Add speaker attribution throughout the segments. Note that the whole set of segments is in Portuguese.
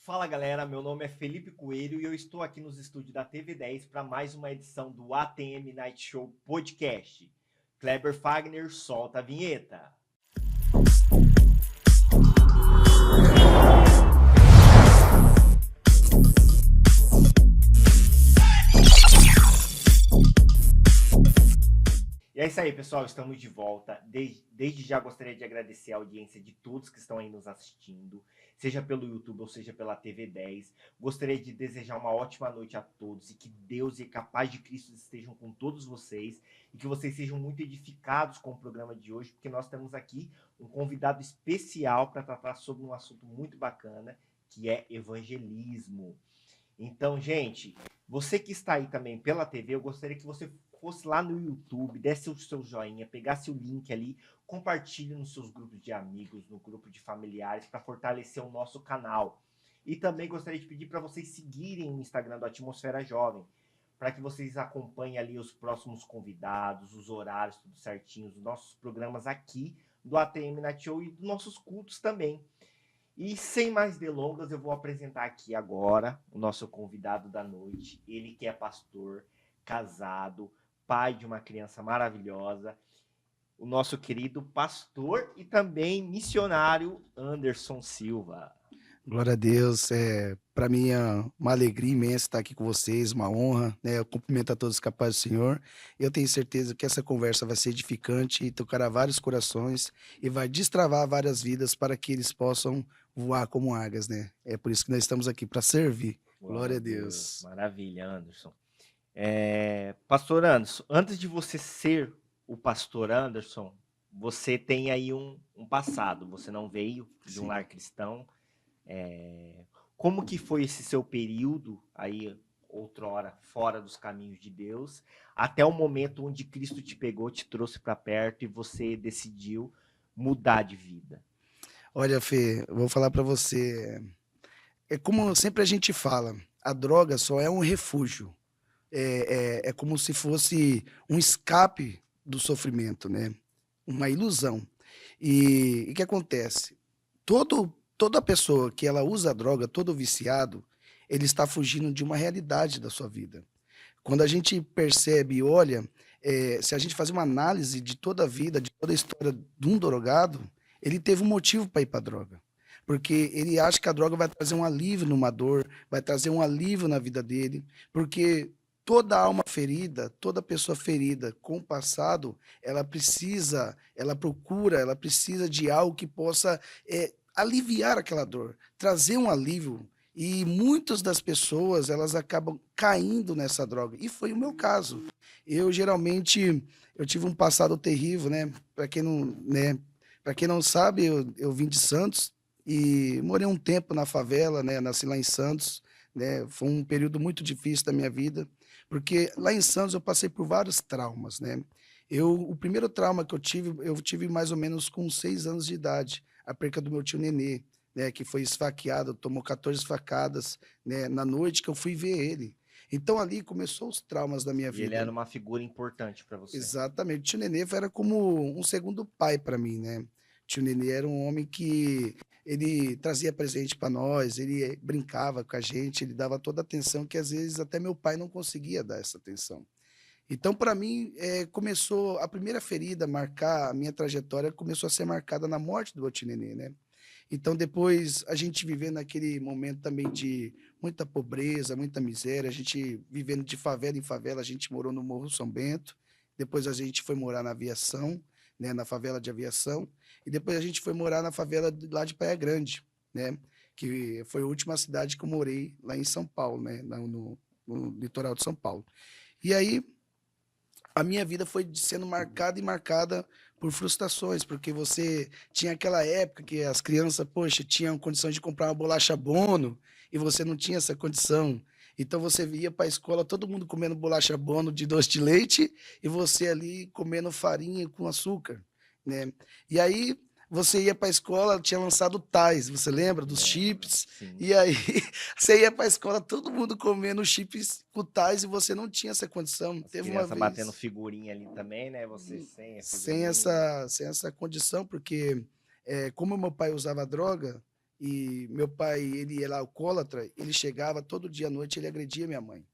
Speaker 1: Fala galera, meu nome é Felipe Coelho e eu estou aqui nos estúdios da TV10 para mais uma edição do ATM Night Show Podcast. Kleber Fagner, solta a vinheta. E é isso aí, pessoal, estamos de volta. Desde já gostaria de agradecer a audiência de todos que estão aí nos assistindo, seja pelo YouTube ou seja pela TV10. Gostaria de desejar uma ótima noite a todos e que Deus e a paz de Cristo estejam com todos vocês e que vocês sejam muito edificados com o programa de hoje, porque nós temos aqui um convidado especial para tratar sobre um assunto muito bacana, que é evangelismo. Então, gente, você que está aí também pela TV, eu gostaria que você fosse lá no YouTube, desse o seu joinha, pegasse o link ali, compartilhe nos seus grupos de amigos, no grupo de familiares, para fortalecer o nosso canal. E também gostaria de pedir para vocês seguirem o Instagram do Atmosfera Jovem, para que vocês acompanhem ali os próximos convidados, os horários, tudo certinho, os nossos programas aqui do ATM Night Show e dos nossos cultos também. E sem mais delongas, eu vou apresentar aqui agora o nosso convidado da noite. Ele que é pastor, casado, pai de uma criança maravilhosa. O nosso querido pastor e também missionário Anderson Silva.
Speaker 2: Glória a Deus, para mim é uma alegria imensa estar aqui com vocês, uma honra, né? Eu cumprimento a todos com a paz do Senhor. Eu tenho certeza que essa conversa vai ser edificante e tocará vários corações e vai destravar várias vidas para que eles possam voar como águias, né? É por isso que nós estamos aqui, para servir. Glória a Deus.
Speaker 1: Maravilha, Anderson. Pastor Anderson, antes de você ser o pastor Anderson, você tem aí um passado. Você não veio de um lar cristão. Como que foi esse seu período aí, outrora, fora dos caminhos de Deus, até o momento onde Cristo te pegou, te trouxe para perto e você decidiu mudar de vida?
Speaker 2: Olha, Fê, eu vou falar para você, é como sempre a gente fala, a droga só é um refúgio. É como se fosse um escape do sofrimento, né? Uma ilusão. E o que acontece? Toda pessoa que ela usa a droga, todo viciado, ele está fugindo de uma realidade da sua vida. Quando a gente percebe e olha, se a gente fazer uma análise de toda a vida, de toda a história de um drogado, ele teve um motivo para ir para a droga. Porque ele acha que a droga vai trazer um alívio numa dor, vai trazer um alívio na vida dele, porque toda alma ferida, toda pessoa ferida com o passado, ela procura, ela precisa de algo que possa aliviar aquela dor, trazer um alívio. E muitas das pessoas, elas acabam caindo nessa droga. E foi o meu caso. Eu tive um passado terrível, né? Para quem não sabe, eu vim de Santos e morei um tempo na favela, né? Nasci lá em Santos, né? Foi um período muito difícil da minha vida, porque lá em Santos eu passei por vários traumas, né? O primeiro trauma que eu tive mais ou menos com 6 anos de idade, a perca do meu tio Nenê, né, que foi esfaqueado, tomou 14 facadas, né, na noite que eu fui ver ele. Então ali começou os traumas da minha
Speaker 1: E ele
Speaker 2: vida.
Speaker 1: era uma figura importante para você.
Speaker 2: Exatamente. O tio Nenê era como um segundo pai para mim, né? O tio Nenê era um homem que ele trazia presente para nós, ele brincava com a gente, ele dava toda a atenção que às vezes até meu pai não conseguia dar essa atenção. Então, para mim, começou a primeira ferida a marcar a minha trajetória, começou a ser marcada na morte do meu tio Nenê, né? Então, depois, a gente vivendo naquele momento também de muita pobreza, muita miséria, a gente vivendo de favela em favela, a gente morou no Morro São Bento, depois a gente foi morar na Aviação, né, na favela de Aviação, e depois a gente foi morar na favela lá de Praia Grande, né, que foi a última cidade que eu morei lá em São Paulo, né, no litoral de São Paulo. E aí, a minha vida foi sendo marcada e marcada por frustrações, porque você tinha aquela época que as crianças, poxa, tinham condições de comprar uma bolacha Bono e você não tinha essa condição. Então você ia para a escola, todo mundo comendo bolacha Bono de doce de leite e você ali comendo farinha com açúcar, né? E aí você ia para a escola, tinha lançado o Tais, você lembra dos chips?
Speaker 1: Sim.
Speaker 2: E aí você ia para a escola, todo mundo comendo chips com Tais e você não tinha essa condição.
Speaker 1: As
Speaker 2: Teve uma
Speaker 1: crianças batendo
Speaker 2: vez
Speaker 1: figurinha ali também, né? Você sem a figurinha.
Speaker 2: sem essa condição, porque como meu pai usava droga, E meu pai, ele era alcoólatra, ele chegava todo dia à noite, ele agredia minha mãe.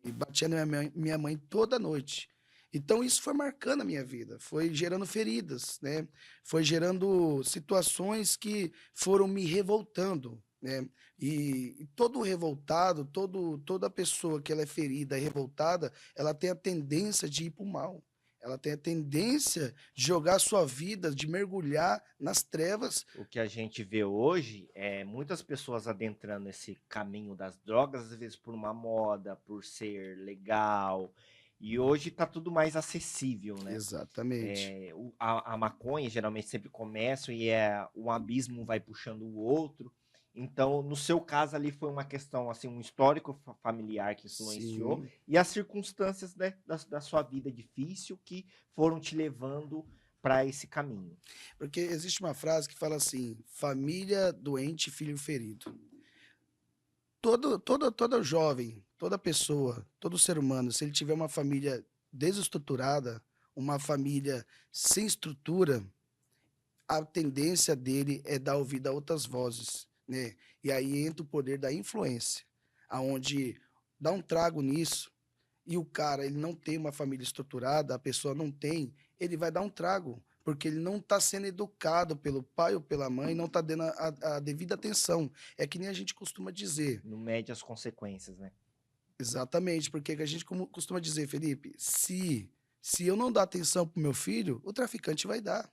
Speaker 2: E batia na minha mãe toda noite. Então isso foi marcando a minha vida, foi gerando feridas, né? Foi gerando situações que foram me revoltando, né? E todo revoltado, toda pessoa que ela é ferida e revoltada, ela tem a tendência de ir para o mal. Ela tem a tendência de jogar a sua vida, de mergulhar nas trevas.
Speaker 1: O que a gente vê hoje é muitas pessoas adentrando esse caminho das drogas, às vezes por uma moda, por ser legal. E hoje tá tudo mais acessível, né?
Speaker 2: Exatamente.
Speaker 1: A maconha geralmente sempre começa e um abismo vai puxando o outro. Então, no seu caso ali foi uma questão, assim, um histórico familiar que influenciou
Speaker 2: Sim.
Speaker 1: e as circunstâncias, né, da sua vida difícil que foram te levando para esse caminho.
Speaker 2: Porque existe uma frase que fala assim: família doente, filho ferido. Toda jovem, toda pessoa, todo ser humano, se ele tiver uma família desestruturada, uma família sem estrutura, a tendência dele é dar ouvido a outras vozes, né? E aí entra o poder da influência, aonde dá um trago nisso e o cara ele não tem uma família estruturada, a pessoa não tem, ele vai dar um trago, porque ele não está sendo educado pelo pai ou pela mãe, não está dando a devida atenção. É que nem a gente costuma dizer.
Speaker 1: Não mede as consequências, né?
Speaker 2: Exatamente, porque a gente costuma dizer, Felipe, se eu não dar atenção para o meu filho, o traficante vai dar.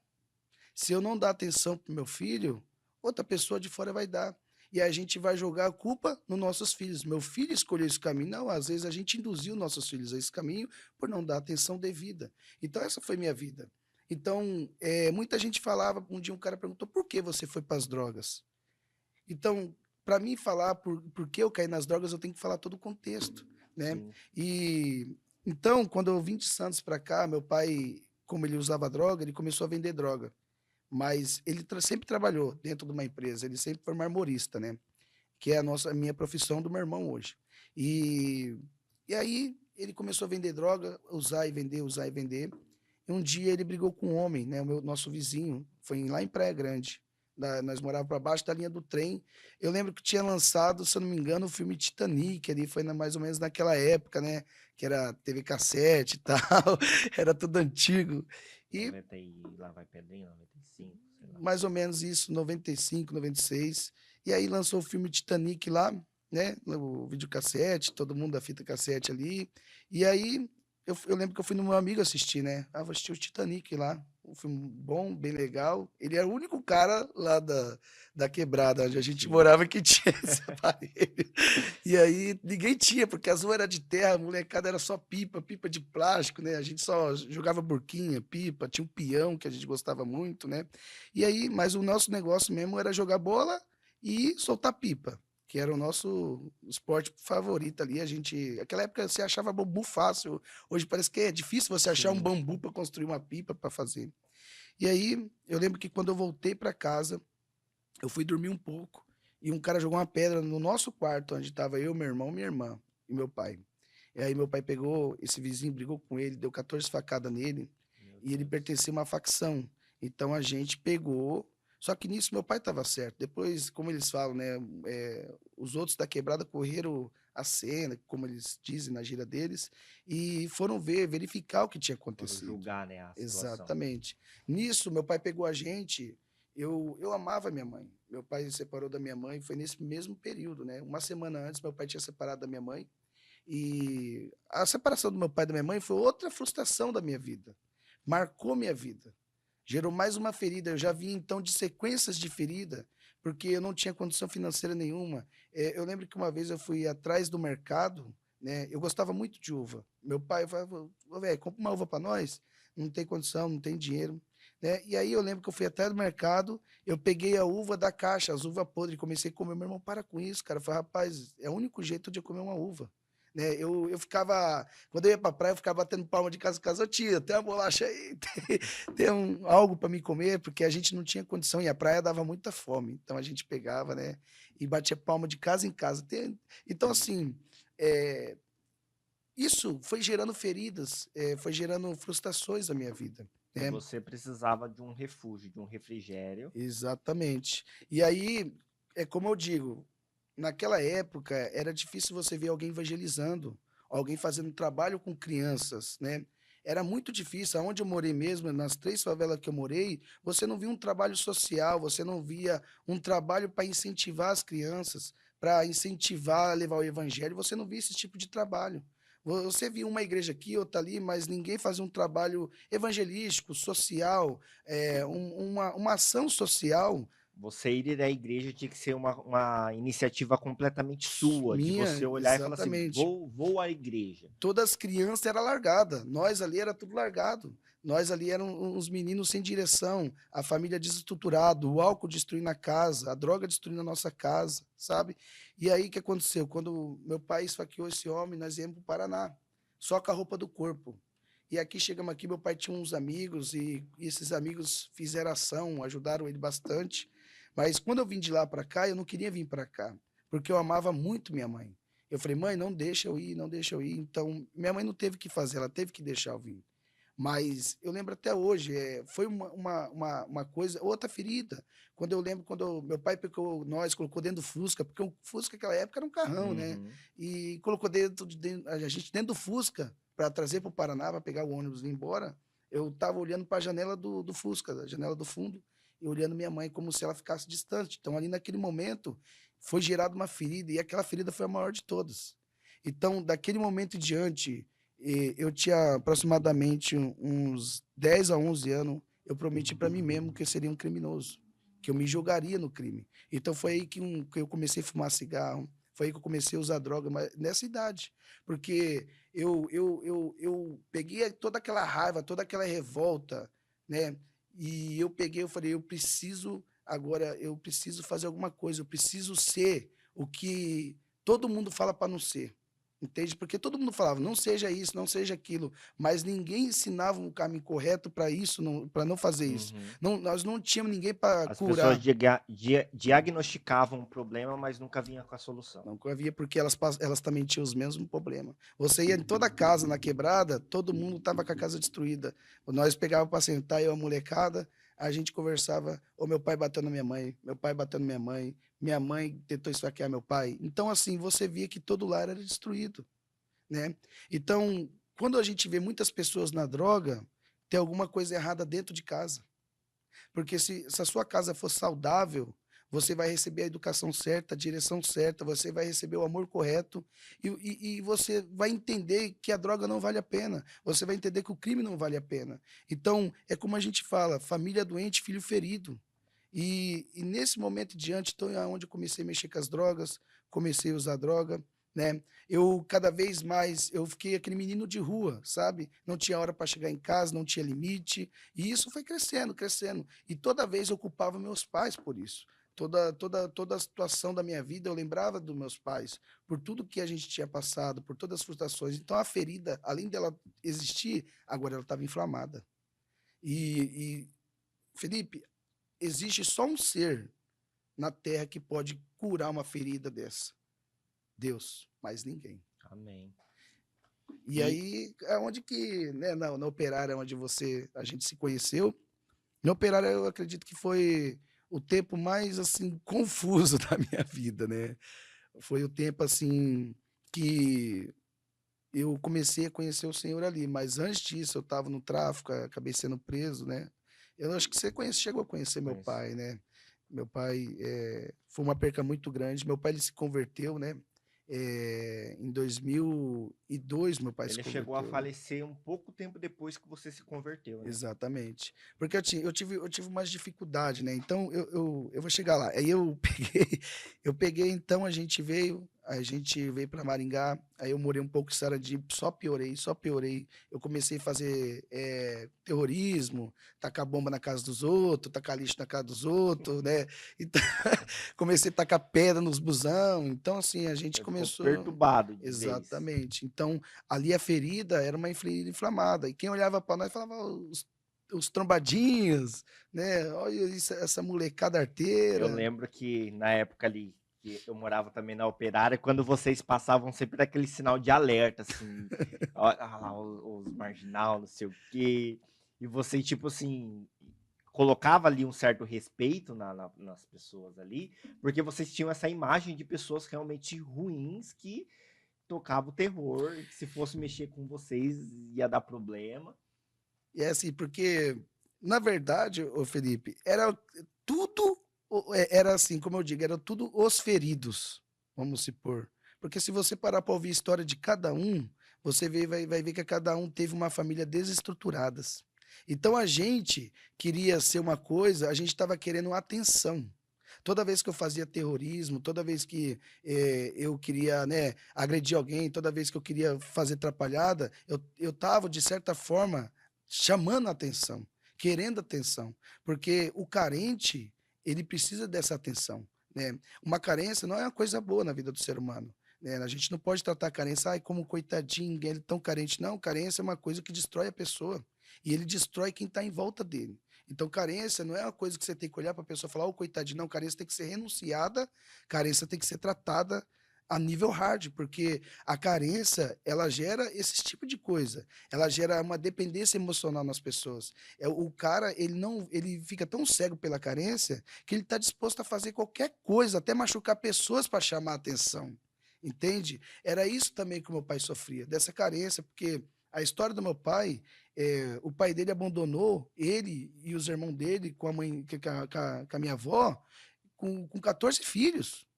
Speaker 2: Se eu não dar atenção para o meu filho, outra pessoa de fora vai dar. E a gente vai jogar a culpa nos nossos filhos. Meu filho escolheu esse caminho. Não, às vezes a gente induziu nossos filhos a esse caminho por não dar atenção devida. Então, essa foi minha vida. Então, muita gente falava, um dia um cara perguntou, por que você foi para as drogas? Então, para mim falar por que eu caí nas drogas, eu tenho que falar todo o contexto, né?
Speaker 1: Sim.
Speaker 2: E então, quando eu vim de Santos para cá, meu pai, como ele usava droga, ele começou a vender droga. Mas ele sempre trabalhou dentro de uma empresa, ele sempre foi marmorista, né? Que é a minha profissão do meu irmão hoje. E, e aí ele começou a vender droga, usar e vender, usar e vender. E um dia ele brigou com um homem, né? Nosso vizinho, foi lá em Praia Grande. Nós morávamos para baixo da linha do trem. Eu lembro que tinha lançado, se eu não me engano, o filme Titanic, ali foi mais ou menos naquela época, né? Que era TV cassete e tal, era tudo antigo. E
Speaker 1: 90 e lá vai Pedrinho, 95, sei lá.
Speaker 2: mais ou menos isso, 95, 96. E aí lançou o filme Titanic lá, né? O videocassete, todo mundo da fita cassete ali. E aí eu lembro que eu fui no meu amigo assistir, né? Ah, vou assistir o Titanic lá. Um filme bom, bem legal. Ele era o único cara lá da quebrada onde a gente
Speaker 1: Sim.
Speaker 2: morava que tinha esse aparelho. E aí ninguém tinha, porque as ruas eram de terra, a molecada era só pipa, pipa de plástico, né? A gente só jogava burquinha, pipa, tinha um peão que a gente gostava muito, né? E aí, mas o nosso negócio mesmo era jogar bola e soltar pipa, que era o nosso esporte favorito ali. A gente, naquela época você achava bambu fácil. Hoje parece que é difícil você achar um
Speaker 1: Sim.
Speaker 2: bambu para construir uma pipa para fazer. E aí, eu lembro que quando eu voltei para casa, eu fui dormir um pouco e um cara jogou uma pedra no nosso quarto, onde estava eu, meu irmão, minha irmã e meu pai. E aí meu pai pegou esse vizinho, brigou com ele, deu 14 facadas nele
Speaker 1: Meu
Speaker 2: e ele
Speaker 1: Deus.
Speaker 2: pertencia a uma facção. Então a gente pegou. Só que nisso meu pai estava certo. Depois, como eles falam, né? Os outros da quebrada correram a cena, como eles dizem na gira deles, e foram verificar o que tinha
Speaker 1: Foram
Speaker 2: acontecido.
Speaker 1: julgar, né, a situação.
Speaker 2: Exatamente. Nisso, meu pai pegou a gente. Eu amava minha mãe. Meu pai se separou da minha mãe, foi nesse mesmo período, né? Uma semana antes, meu pai tinha separado da minha mãe. E a separação do meu pai e da minha mãe foi outra frustração da minha vida. Marcou minha vida. Gerou mais uma ferida. Eu já vim, então, de sequências de ferida, porque eu não tinha condição financeira nenhuma. Eu lembro que uma vez eu fui atrás do mercado, né? Eu gostava muito de uva. Meu pai falava, "Ô, velho, compra uma uva para nós. Não tem condição, não tem dinheiro. Né? E aí eu lembro que eu fui até do mercado, eu peguei a uva da caixa, as uvas podres, comecei a comer. Meu irmão, para com isso, cara. Eu falei, rapaz, é o único jeito de eu comer uma uva. Né? Eu ficava, quando eu ia pra praia, eu ficava batendo palma de casa em casa, ô tia, tem uma bolacha aí, tem algo para me comer, porque a gente não tinha condição, e a praia dava muita fome, então a gente pegava, né, e batia palma de casa em casa. Então, assim, isso foi gerando feridas, foi gerando frustrações na minha vida.
Speaker 1: E
Speaker 2: né?
Speaker 1: você precisava de um refúgio, de um refrigério.
Speaker 2: Exatamente. E aí, é como eu digo, naquela época era difícil você ver alguém evangelizando, alguém fazendo trabalho com crianças, né? Era muito difícil. Aonde eu morei mesmo, nas 3 favelas que eu morei, você não via um trabalho social, você não via um trabalho para incentivar as crianças, para incentivar a levar o evangelho, você não via esse tipo de trabalho. Você via uma igreja aqui, outra ali, mas ninguém fazia um trabalho evangelístico, social, uma ação social
Speaker 1: Você ir à igreja tinha que ser uma iniciativa completamente sua, de
Speaker 2: minha,
Speaker 1: você olhar e falar assim:
Speaker 2: exatamente.
Speaker 1: vou à igreja.
Speaker 2: Todas as crianças eram largadas, nós ali era tudo largado. Nós ali eram uns meninos sem direção, a família desestruturada, o álcool destruindo a casa, a droga destruindo a nossa casa, sabe? E aí o que aconteceu? Quando meu pai esfaqueou esse homem, nós viemos para o Paraná, só com a roupa do corpo. E aqui chegamos aqui, meu pai tinha uns amigos e esses amigos fizeram ação, ajudaram ele bastante. Mas quando eu vim de lá para cá, eu não queria vir para cá, porque eu amava muito minha mãe. Eu falei, mãe, não deixa eu ir, não deixa eu ir. Então, minha mãe não teve que fazer, ela teve que deixar eu vir. Mas eu lembro até hoje, foi uma coisa, outra ferida. Quando eu lembro, meu pai pegou nós, colocou dentro do Fusca, porque o Fusca naquela época era um carrão, né?
Speaker 1: Uhum.
Speaker 2: E colocou a gente dentro do Fusca para trazer para o Paraná, para pegar o ônibus e ir embora. Eu estava olhando para a janela do Fusca, a janela do fundo, e olhando minha mãe como se ela ficasse distante. Então, ali naquele momento, foi gerada uma ferida, e aquela ferida foi a maior de todas. Então, daquele momento em diante, eu tinha aproximadamente uns 10 a 11 anos, eu prometi para mim mesmo que eu seria um criminoso, que eu me jogaria no crime. Então foi aí que eu comecei a fumar cigarro, foi aí que eu comecei a usar droga, mas nessa idade. Porque eu peguei toda aquela raiva, toda aquela revolta, né? E eu falei, eu preciso fazer alguma coisa, eu preciso ser o que todo mundo fala para não ser. Entende? Porque todo mundo falava, não seja isso, não seja aquilo, mas ninguém ensinava um caminho correto para isso, para não fazer isso.
Speaker 1: Uhum.
Speaker 2: Não, nós não tínhamos ninguém para
Speaker 1: As pessoas
Speaker 2: curar.
Speaker 1: diagnosticavam um problema, mas nunca vinha com a solução.
Speaker 2: Não havia, porque elas também tinham os mesmos problemas. Você ia em toda casa na quebrada, todo mundo estava com a casa destruída. Nós pegávamos para sentar, eu, a molecada, a gente conversava, ou meu pai bateu na minha mãe, meu pai bateu na minha mãe tentou esfaquear meu pai. Então, assim, você via que todo lar era destruído, né? Então, quando a gente vê muitas pessoas na droga, tem alguma coisa errada dentro de casa. Porque se a sua casa for saudável, você vai receber a educação certa, a direção certa, você vai receber o amor correto e você vai entender que a droga não vale a pena. Você vai entender que o crime não vale a pena. Então, é como a gente fala, família doente, filho ferido. E nesse momento em diante, então, é onde eu comecei a mexer com as drogas, comecei a usar droga, né? Eu cada vez mais eu fiquei aquele menino de rua, sabe? Não tinha hora para chegar em casa, não tinha limite, e isso foi crescendo, crescendo. E toda vez eu culpava meus pais por isso. Toda a situação da minha vida eu lembrava dos meus pais, por tudo que a gente tinha passado, por todas as frustrações. Então a ferida, além dela existir, agora ela estava inflamada. E, Felipe, existe só um ser na Terra que pode curar uma ferida dessa. Deus, mais ninguém.
Speaker 1: Amém.
Speaker 2: E
Speaker 1: E
Speaker 2: aí é onde que, né, na Operária, onde a gente se conheceu, na Operária eu acredito que foi o tempo mais, assim, confuso da minha vida, né? Foi o tempo, assim, que eu comecei a conhecer o Senhor ali, mas antes disso eu estava no tráfico, acabei sendo preso, né? Eu acho que você chegou a conhecer meu
Speaker 1: conheci.
Speaker 2: pai, né? Meu pai foi uma perca muito grande. Meu pai ele se converteu, né? Em 2002, meu pai se
Speaker 1: Ele chegou a
Speaker 2: converteu.
Speaker 1: falecer um pouco tempo depois que você se converteu, né?
Speaker 2: Exatamente. Porque eu tive umas dificuldades, né? Então eu vou chegar lá. Aí eu peguei, então a gente veio para Maringá, aí eu morei um pouco em Sarandi, só piorei, só piorei. Eu comecei a fazer terrorismo, tacar bomba na casa dos outros, tacar lixo na casa dos outros, né? Então, comecei a tacar pedra nos busão. Então, assim, a gente
Speaker 1: Você ficou
Speaker 2: começou.
Speaker 1: perturbado de vez.
Speaker 2: Exatamente. Então, ali a ferida era uma ferida inflamada. E quem olhava para nós falava os trombadinhos, né? Olha essa molecada
Speaker 1: Eu
Speaker 2: arteira.
Speaker 1: lembro que na época ali que eu morava também na Operária, quando vocês passavam sempre daquele sinal de alerta, assim, ó, lá os marginal, não sei o quê. E você, tipo assim, colocava ali um certo respeito nas pessoas ali, porque vocês tinham essa imagem de pessoas realmente ruins que tocavam o terror, e que se fosse mexer com vocês ia dar problema.
Speaker 2: E é assim, porque, na verdade, ô Felipe, era tudo, era assim, como eu digo, era tudo os feridos, vamos supor. Porque se você parar para ouvir a história de cada um, você vai ver que cada um teve uma família desestruturada. Então a gente queria ser uma coisa, a gente estava querendo atenção. Toda vez que eu fazia terrorismo, toda vez que eu queria, né, agredir alguém, toda vez que eu queria fazer atrapalhada, eu estava, de certa forma, chamando a atenção, querendo atenção, porque o carente, ele precisa dessa atenção, né? Uma carência não é uma coisa boa na vida do ser humano, né? A gente não pode tratar a carência, ai, como coitadinho, ele é tão carente. Não, carência é uma coisa que destrói a pessoa, e ele destrói quem está em volta dele. Então, carência não é uma coisa que você tem que olhar para a pessoa e falar, ô, coitadinho, não, carência tem que ser renunciada, carência tem que ser tratada a nível hard, porque a carência, ela gera esse tipo de coisa. Ela gera uma dependência emocional nas pessoas. O cara, ele fica tão cego pela carência que ele está disposto a fazer qualquer coisa, até machucar pessoas para chamar a atenção. Entende? Era isso também que o meu pai sofria, dessa carência, porque a história do meu pai, o pai dele abandonou ele e os irmãos dele com a mãe, com a minha avó, com 14 filhos.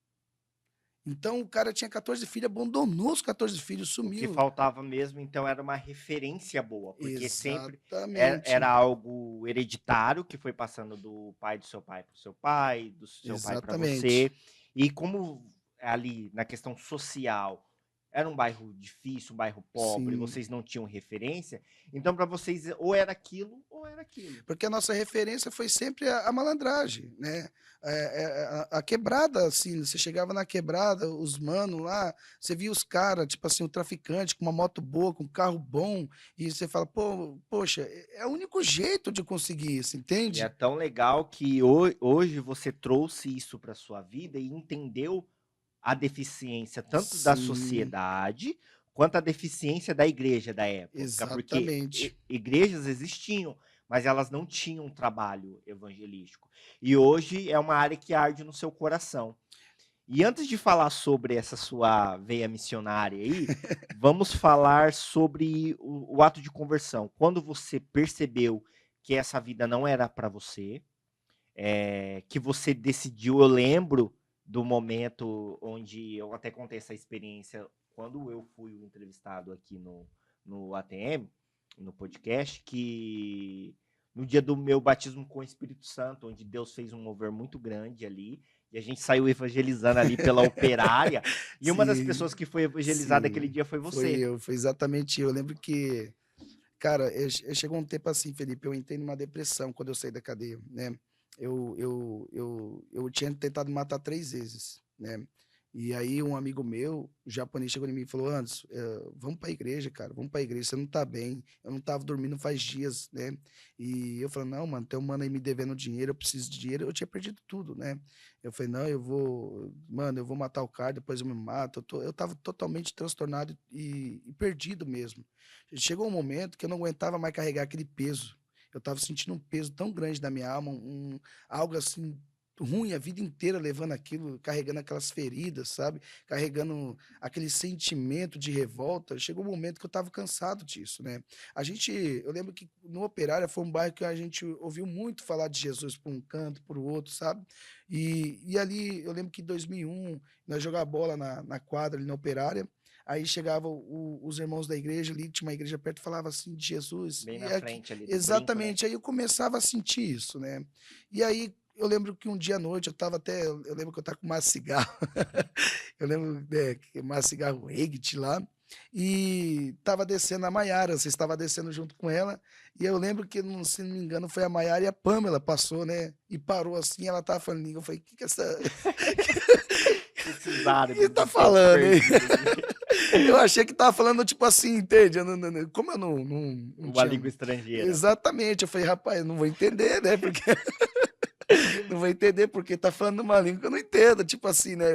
Speaker 2: Então o cara tinha 14 filhos, abandonou os 14 filhos,
Speaker 1: O que
Speaker 2: sumiu.
Speaker 1: faltava mesmo, então, era uma referência boa, porque sempre era
Speaker 2: Exatamente.
Speaker 1: algo hereditário que foi passando do pai do seu pai para o seu pai, do seu pai para
Speaker 2: Exatamente.
Speaker 1: você. E como ali na questão social era um bairro difícil, um bairro pobre,
Speaker 2: Sim.
Speaker 1: vocês não tinham referência, então para vocês ou era aquilo ou era aquilo.
Speaker 2: Porque a nossa referência foi sempre a malandragem, né? A quebrada, assim, você chegava na quebrada, os manos lá, você via os caras, tipo assim, o traficante com uma moto boa, com um carro bom, e você fala, pô, poxa, é o único jeito de conseguir isso,
Speaker 1: E é
Speaker 2: entende?
Speaker 1: tão legal que hoje você trouxe isso para sua vida e entendeu a deficiência tanto da
Speaker 2: Sim,
Speaker 1: sociedade quanto a deficiência da igreja da época, porque
Speaker 2: exatamente.
Speaker 1: igrejas existiam, mas elas não tinham um trabalho evangelístico. E hoje é uma área que arde no seu coração. E antes de falar sobre essa sua veia missionária aí, vamos falar sobre o ato de conversão. Quando você percebeu que essa vida não era para você, que você decidiu, eu lembro do momento onde eu até contei essa experiência quando eu fui o entrevistado aqui no ATM, no podcast, que no dia do meu batismo com o Espírito Santo, onde Deus fez um mover muito grande ali, e a gente saiu evangelizando ali pela Operária, e uma das
Speaker 2: Sim,
Speaker 1: pessoas que foi evangelizada aquele
Speaker 2: sim.
Speaker 1: dia foi
Speaker 2: Foi
Speaker 1: você.
Speaker 2: eu, foi exatamente eu. Eu lembro que, cara, chegou um tempo assim, Felipe, eu entrei numa depressão quando eu saí da cadeia, né? Eu tinha tentado me matar 3 vezes, né? E aí um amigo meu, o japonês, chegou em mim e falou, Anderson, vamos pra igreja, cara, vamos pra igreja, você não tá bem. Eu não tava dormindo faz dias, né? E eu falei, não, mano, tem um mano aí me devendo dinheiro, eu preciso de dinheiro. Eu tinha perdido tudo, né? Eu falei, não, mano, eu vou matar o cara, depois eu me mato. Eu tava totalmente transtornado e perdido mesmo. Chegou um momento que eu não aguentava mais carregar aquele peso. Eu estava sentindo um peso tão grande na minha alma, algo assim ruim a vida inteira levando aquilo, carregando aquelas feridas, sabe? Carregando aquele sentimento de revolta. Chegou um momento que eu estava cansado disso, né? Eu lembro que no Operária foi um bairro que a gente ouviu muito falar de Jesus por um canto, por outro, sabe? E ali, eu lembro que em 2001, nós jogávamos bola na quadra ali na Operária. Aí chegavam os irmãos da igreja ali, tinha uma igreja perto, falava assim de Jesus.
Speaker 1: Bem
Speaker 2: E
Speaker 1: na
Speaker 2: aqui,
Speaker 1: frente ali do brinco, né?
Speaker 2: exatamente, aí eu começava a sentir isso, né? E aí eu lembro que um dia à noite eu lembro que eu estava com mais cigarro, eu lembro, né, mais cigarro Egit lá, e estava descendo a Maiara, você estava descendo junto com ela, e eu lembro que, se não me engano, foi a Maiara e a Pamela passou, né? E parou assim, ela estava falando, eu falei, o que que essa...
Speaker 1: Esses
Speaker 2: que
Speaker 1: árabes
Speaker 2: tá
Speaker 1: do tempo
Speaker 2: falando, hein?
Speaker 1: perdido ali.
Speaker 2: Eu achei que tava falando, tipo assim, entende? Como eu não
Speaker 1: Uma
Speaker 2: tinha.
Speaker 1: língua estrangeira.
Speaker 2: Exatamente, eu falei, rapaz, eu não vou entender, né? Porque não vou entender porque tá falando uma língua que eu não entendo. Tipo assim, né?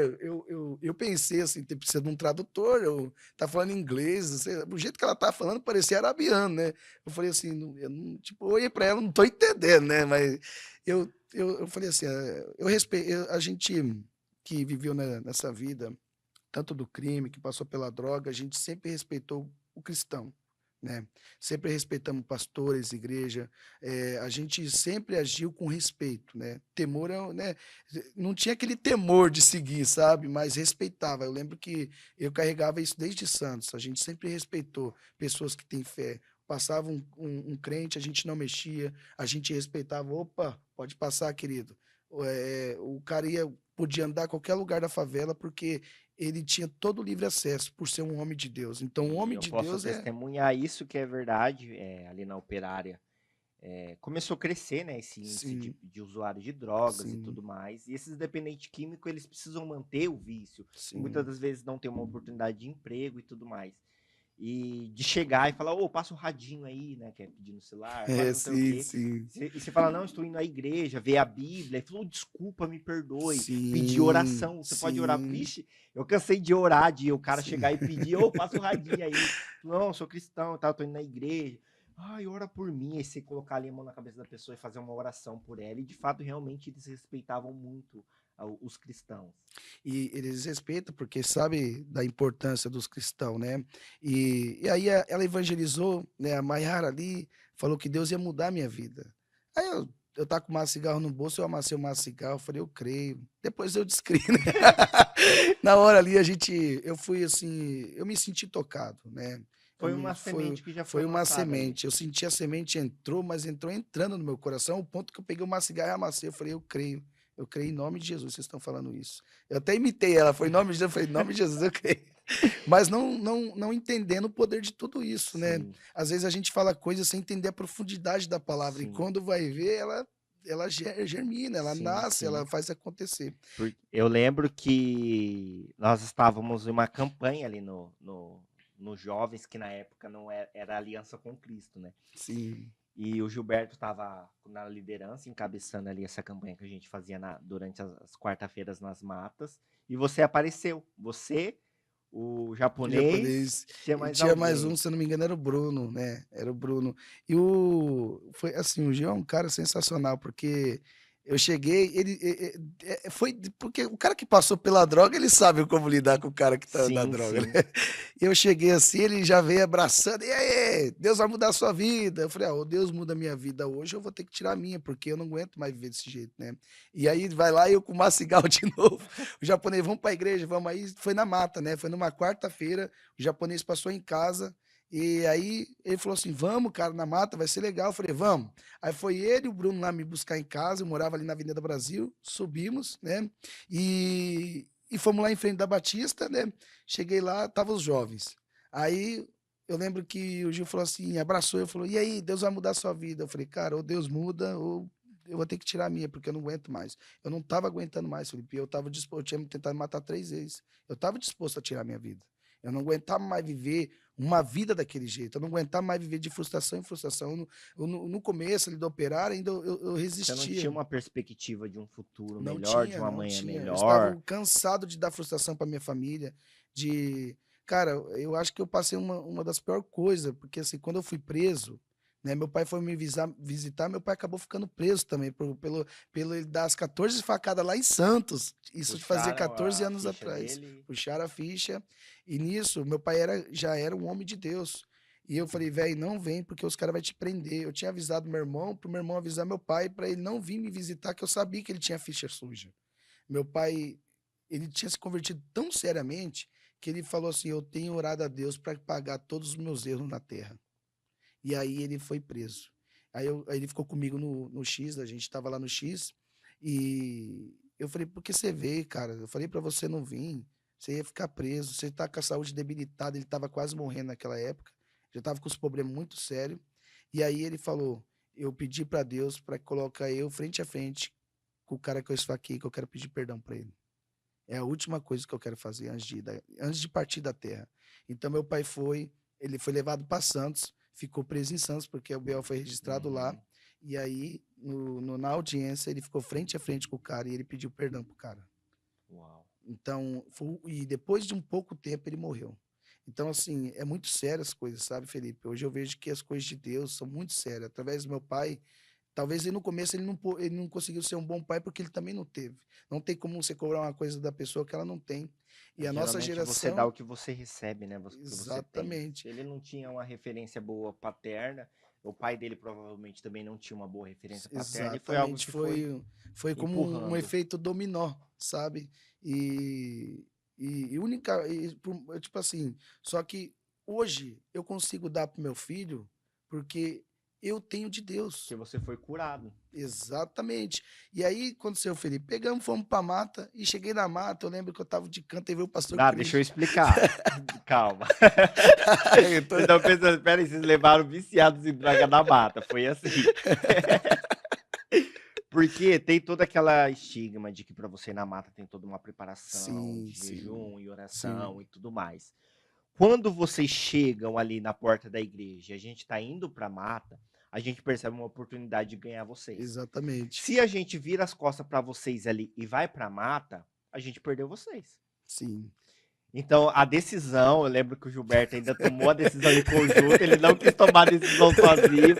Speaker 2: eu pensei assim, precisa de um tradutor, tá falando inglês, não sei, o jeito que ela tá falando parecia arabiano, né? Eu falei assim, eu não, tipo, eu olhei para ela, não tô entendendo, né? Mas eu falei assim, eu respeito, a gente que viveu nessa vida, tanto do crime, que passou pela droga, a gente sempre respeitou o cristão, né? Sempre respeitamos pastores, igreja, a gente sempre agiu com respeito, né? Temor, né? Não tinha aquele temor de seguir, sabe? Mas respeitava. Eu lembro que eu carregava isso desde Santos. A gente sempre respeitou pessoas que têm fé. Passava um crente, a gente não mexia, a gente respeitava. Opa, pode passar, querido. O cara podia andar a qualquer lugar da favela porque ele tinha todo o livre acesso por ser um homem de Deus. Então, o
Speaker 1: E
Speaker 2: homem
Speaker 1: eu
Speaker 2: de
Speaker 1: posso
Speaker 2: Deus é.
Speaker 1: testemunhar isso que é verdade, ali na Operária. Começou a crescer, né, esse índice
Speaker 2: Sim,
Speaker 1: de usuário de drogas e
Speaker 2: sim,
Speaker 1: tudo mais. E esses dependentes químicos, eles precisam manter o vício. E muitas
Speaker 2: sim.
Speaker 1: das vezes não tem uma oportunidade de emprego e tudo mais. E de chegar e falar, ô, passa o radinho aí, né, que é pedir no celular, faz não sei o
Speaker 2: Sim,
Speaker 1: quê.
Speaker 2: sim.
Speaker 1: E você fala, não, estou indo à igreja, ver a Bíblia. Ele falou, desculpa, me perdoe, pedir
Speaker 2: Sim,
Speaker 1: oração. Você pode orar?
Speaker 2: sim,
Speaker 1: Vixe, eu cansei de orar, de o cara
Speaker 2: sim.
Speaker 1: chegar e pedir, ô, passa o radinho aí. Não, sou cristão, tá, tô indo na igreja. Ai, ora por mim. Aí você colocar ali a mão na cabeça da pessoa e fazer uma oração por ela. E de fato, realmente, eles respeitavam muito os cristãos.
Speaker 2: E eles respeitam porque sabe da importância dos cristãos, né? E aí ela evangelizou, né? A Maiara ali falou que Deus ia mudar a minha vida. Aí eu tava com um cigarro no bolso, eu amassei o cigarro, eu falei, eu creio. Depois eu descrevi, né? Na hora ali eu fui assim, eu me senti tocado, né?
Speaker 1: Foi uma semente que já foi
Speaker 2: Foi uma
Speaker 1: lançada ali.
Speaker 2: semente. Eu senti a semente entrou, mas entrou entrando no meu coração, ao ponto que eu peguei uma cigarra e amassei. Eu falei, eu creio. Eu creio em nome de Jesus, vocês estão falando isso. Eu até imitei ela, foi em nome de Jesus, eu falei, em nome de Jesus, eu creio. Mas não entendendo o poder de tudo isso, né?
Speaker 1: Sim,
Speaker 2: Às vezes a gente fala coisas sem entender a profundidade da palavra, e
Speaker 1: sim,
Speaker 2: quando vai ver, ela germina, ela
Speaker 1: sim,
Speaker 2: nasce, ela
Speaker 1: sim.
Speaker 2: faz acontecer.
Speaker 1: Eu lembro que nós estávamos em uma campanha ali no Jovens, que na época não era Aliança com Cristo, né?
Speaker 2: Sim,
Speaker 1: E o Gilberto estava na liderança, encabeçando ali essa campanha que a gente fazia durante as quarta-feiras nas matas. E você apareceu. Você, o japonês,
Speaker 2: japonês.
Speaker 1: tinha
Speaker 2: E
Speaker 1: mais
Speaker 2: tinha mais um,
Speaker 1: alguém.
Speaker 2: se eu não me engano, era o Bruno, né? Era o Bruno. Foi assim, o Gil é um cara sensacional, porque eu cheguei, porque o cara que passou pela droga, ele sabe como lidar com o cara que tá na
Speaker 1: Sim,
Speaker 2: droga, né?
Speaker 1: sim.
Speaker 2: Eu cheguei assim, ele já veio abraçando, e aí, Deus vai mudar a sua vida. Eu falei, ou Deus muda a minha vida hoje, eu vou ter que tirar a minha, porque eu não aguento mais viver desse jeito, né? E aí vai lá e eu com o cigarro de novo. O japonês, vamos pra igreja, vamos aí. Foi na mata, né? Foi numa quarta-feira, o japonês passou em casa, e aí ele falou assim: vamos, cara, na mata, vai ser legal. Eu falei, vamos. Aí foi ele e o Bruno lá me buscar em casa, eu morava ali na Avenida Brasil, subimos, né? E fomos lá em frente da Batista, né? Cheguei lá, tava os jovens. Aí eu lembro que o Gil falou assim, abraçou, eu falou, e aí, Deus vai mudar a sua vida. Eu falei, cara, ou Deus muda, ou eu vou ter que tirar a minha, porque eu não aguento mais. Eu não tava aguentando mais, Felipe. Eu tava disposto, eu tinha tentado me matar 3 vezes. Eu tava disposto a tirar a minha vida. Eu não aguentava mais viver uma vida daquele jeito. Eu não aguentava mais viver de frustração em frustração. No começo ali do operar, ainda eu
Speaker 1: Você não
Speaker 2: resistia.
Speaker 1: tinha uma perspectiva de um futuro
Speaker 2: Não
Speaker 1: melhor, de
Speaker 2: tinha,
Speaker 1: uma
Speaker 2: não
Speaker 1: manhã
Speaker 2: tinha. Eu
Speaker 1: melhor.
Speaker 2: estava cansado de dar frustração para minha família, de cara, eu acho que eu passei uma das piores coisas, porque assim, quando eu fui preso, né, meu pai foi me visitar, meu pai acabou ficando preso também, pelo ele dar as 14 facadas lá em Santos. Isso fazia
Speaker 1: Puxaram
Speaker 2: 14
Speaker 1: a
Speaker 2: anos
Speaker 1: ficha
Speaker 2: atrás.
Speaker 1: dele.
Speaker 2: Puxaram a ficha, e nisso, meu pai já era um homem de Deus. E eu falei, velho, não vem porque os caras vão te prender. Eu tinha avisado meu irmão, pro meu irmão avisar meu pai, para ele não vir me visitar, que eu sabia que ele tinha ficha suja. Meu pai, ele tinha se convertido tão seriamente que ele falou assim: Eu tenho orado a Deus para pagar todos os meus erros na terra. E aí ele foi preso. Aí ele ficou comigo no X, a gente estava lá no X, e eu falei: Por que você veio, cara? Eu falei para você não vir, você ia ficar preso, você tá com a saúde debilitada. Ele estava quase morrendo naquela época, já estava com os problemas muito sérios. E aí ele falou: Eu pedi para Deus para colocar eu frente a frente com o cara que eu esfaqueei, que eu quero pedir perdão para ele. É a última coisa que eu quero fazer antes de partir da terra. Então, meu pai ele foi levado para Santos, ficou preso em Santos, porque o BO foi registrado lá.
Speaker 1: Uhum.
Speaker 2: E aí, na audiência, ele ficou frente a frente com o cara e ele pediu perdão pro cara.
Speaker 1: Uau.
Speaker 2: Então, e depois de um pouco tempo ele morreu. Então, assim, é muito sério as coisas, sabe, Felipe? Hoje eu vejo que as coisas de Deus são muito sérias. Através do meu pai, talvez ele no começo ele não conseguiu ser um bom pai porque ele também não teve. Não tem como você cobrar uma coisa da pessoa que ela não tem. E a nossa
Speaker 1: Geralmente você dá
Speaker 2: geração,
Speaker 1: o que você recebe, né? O que você tem.
Speaker 2: exatamente,
Speaker 1: Se ele não tinha uma referência boa paterna, o pai dele provavelmente também não tinha uma boa referência paterna, e foi algo
Speaker 2: exatamente,
Speaker 1: que foi
Speaker 2: foi como um
Speaker 1: empurrando.
Speaker 2: efeito dominó, sabe? E, e única, tipo assim, só que hoje eu consigo dar pro meu filho porque eu tenho de
Speaker 1: Porque
Speaker 2: Deus.
Speaker 1: você foi curado.
Speaker 2: Exatamente. E aí, quando o seu Felipe, pegamos, fomos pra mata, e cheguei na mata, eu lembro que eu tava de canto e veio o pastor
Speaker 1: Ah, deixa eu
Speaker 2: Cristo.
Speaker 1: explicar. Calma.
Speaker 2: Eu tô-
Speaker 1: Vocês estão pensando, peraí, vocês levaram viciados em droga da mata. Foi assim. Porque tem toda aquela estigma de que para você ir na mata tem toda uma preparação
Speaker 2: Sim,
Speaker 1: de
Speaker 2: sim,
Speaker 1: jejum e oração
Speaker 2: sim,
Speaker 1: e tudo mais. Quando vocês chegam ali na porta da igreja, a gente está indo para a mata, a gente percebe uma oportunidade de ganhar vocês.
Speaker 2: exatamente.
Speaker 1: Se a gente vira as costas para vocês ali e vai para a mata, a gente perdeu vocês.
Speaker 2: Sim,
Speaker 1: Então, a decisão, eu lembro que o Gilberto ainda tomou a decisão em conjunto, ele não quis tomar a decisão sozinho.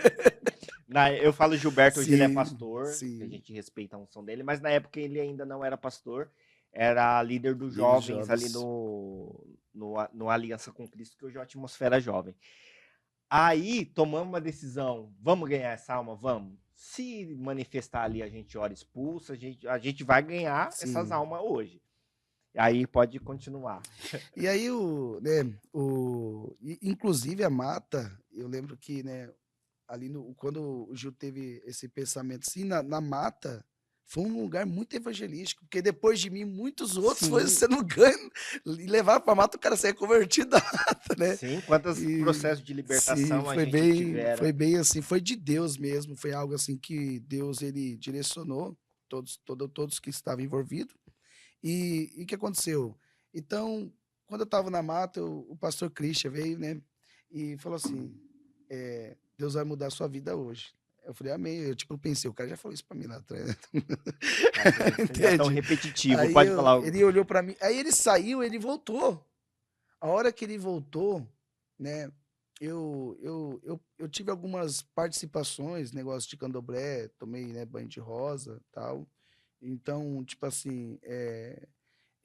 Speaker 1: Eu falo Gilberto, hoje ele é
Speaker 2: sim,
Speaker 1: pastor, que a
Speaker 2: sim.
Speaker 1: gente respeita a unção dele, mas na época ele ainda não era pastor, era líder dos
Speaker 2: Líder de
Speaker 1: jovens ali
Speaker 2: jovens.
Speaker 1: no Aliança com Cristo, que hoje é a Atmosfera Jovem. Aí tomamos uma decisão, vamos ganhar essa alma? Vamos. Se manifestar ali, a gente ora expulsa, a gente vai ganhar essas
Speaker 2: Sim.
Speaker 1: almas hoje. Aí pode continuar.
Speaker 2: E aí, inclusive a mata, eu lembro que, né, ali quando o Gil teve esse pensamento assim, na mata, foi um lugar muito evangelístico, porque depois de mim, muitos outros foram
Speaker 1: Sim,
Speaker 2: sendo ganhos e levaram pra mata, o cara saia convertido da mata, né?
Speaker 1: sim, quantos
Speaker 2: E
Speaker 1: processos de
Speaker 2: sim,
Speaker 1: libertação a gente
Speaker 2: foi
Speaker 1: tivera.
Speaker 2: bem assim, foi de Deus mesmo, foi algo assim que Deus ele direcionou todos que estavam envolvidos. E o que aconteceu? Então, quando eu estava na mata, o pastor Christian veio, né, e falou assim: Deus vai mudar a sua vida hoje. Eu falei, amém. Eu, tipo, pensei, o cara já falou isso pra mim lá atrás, né?
Speaker 1: Tá, você já tão
Speaker 2: Entende?
Speaker 1: repetitivo, pode falar.
Speaker 2: Ele olhou pra mim, aí ele saiu, ele voltou. A hora que ele voltou, né, eu tive algumas participações, negócio de candomblé, tomei, né, banho de rosa, tal. Então, tipo assim,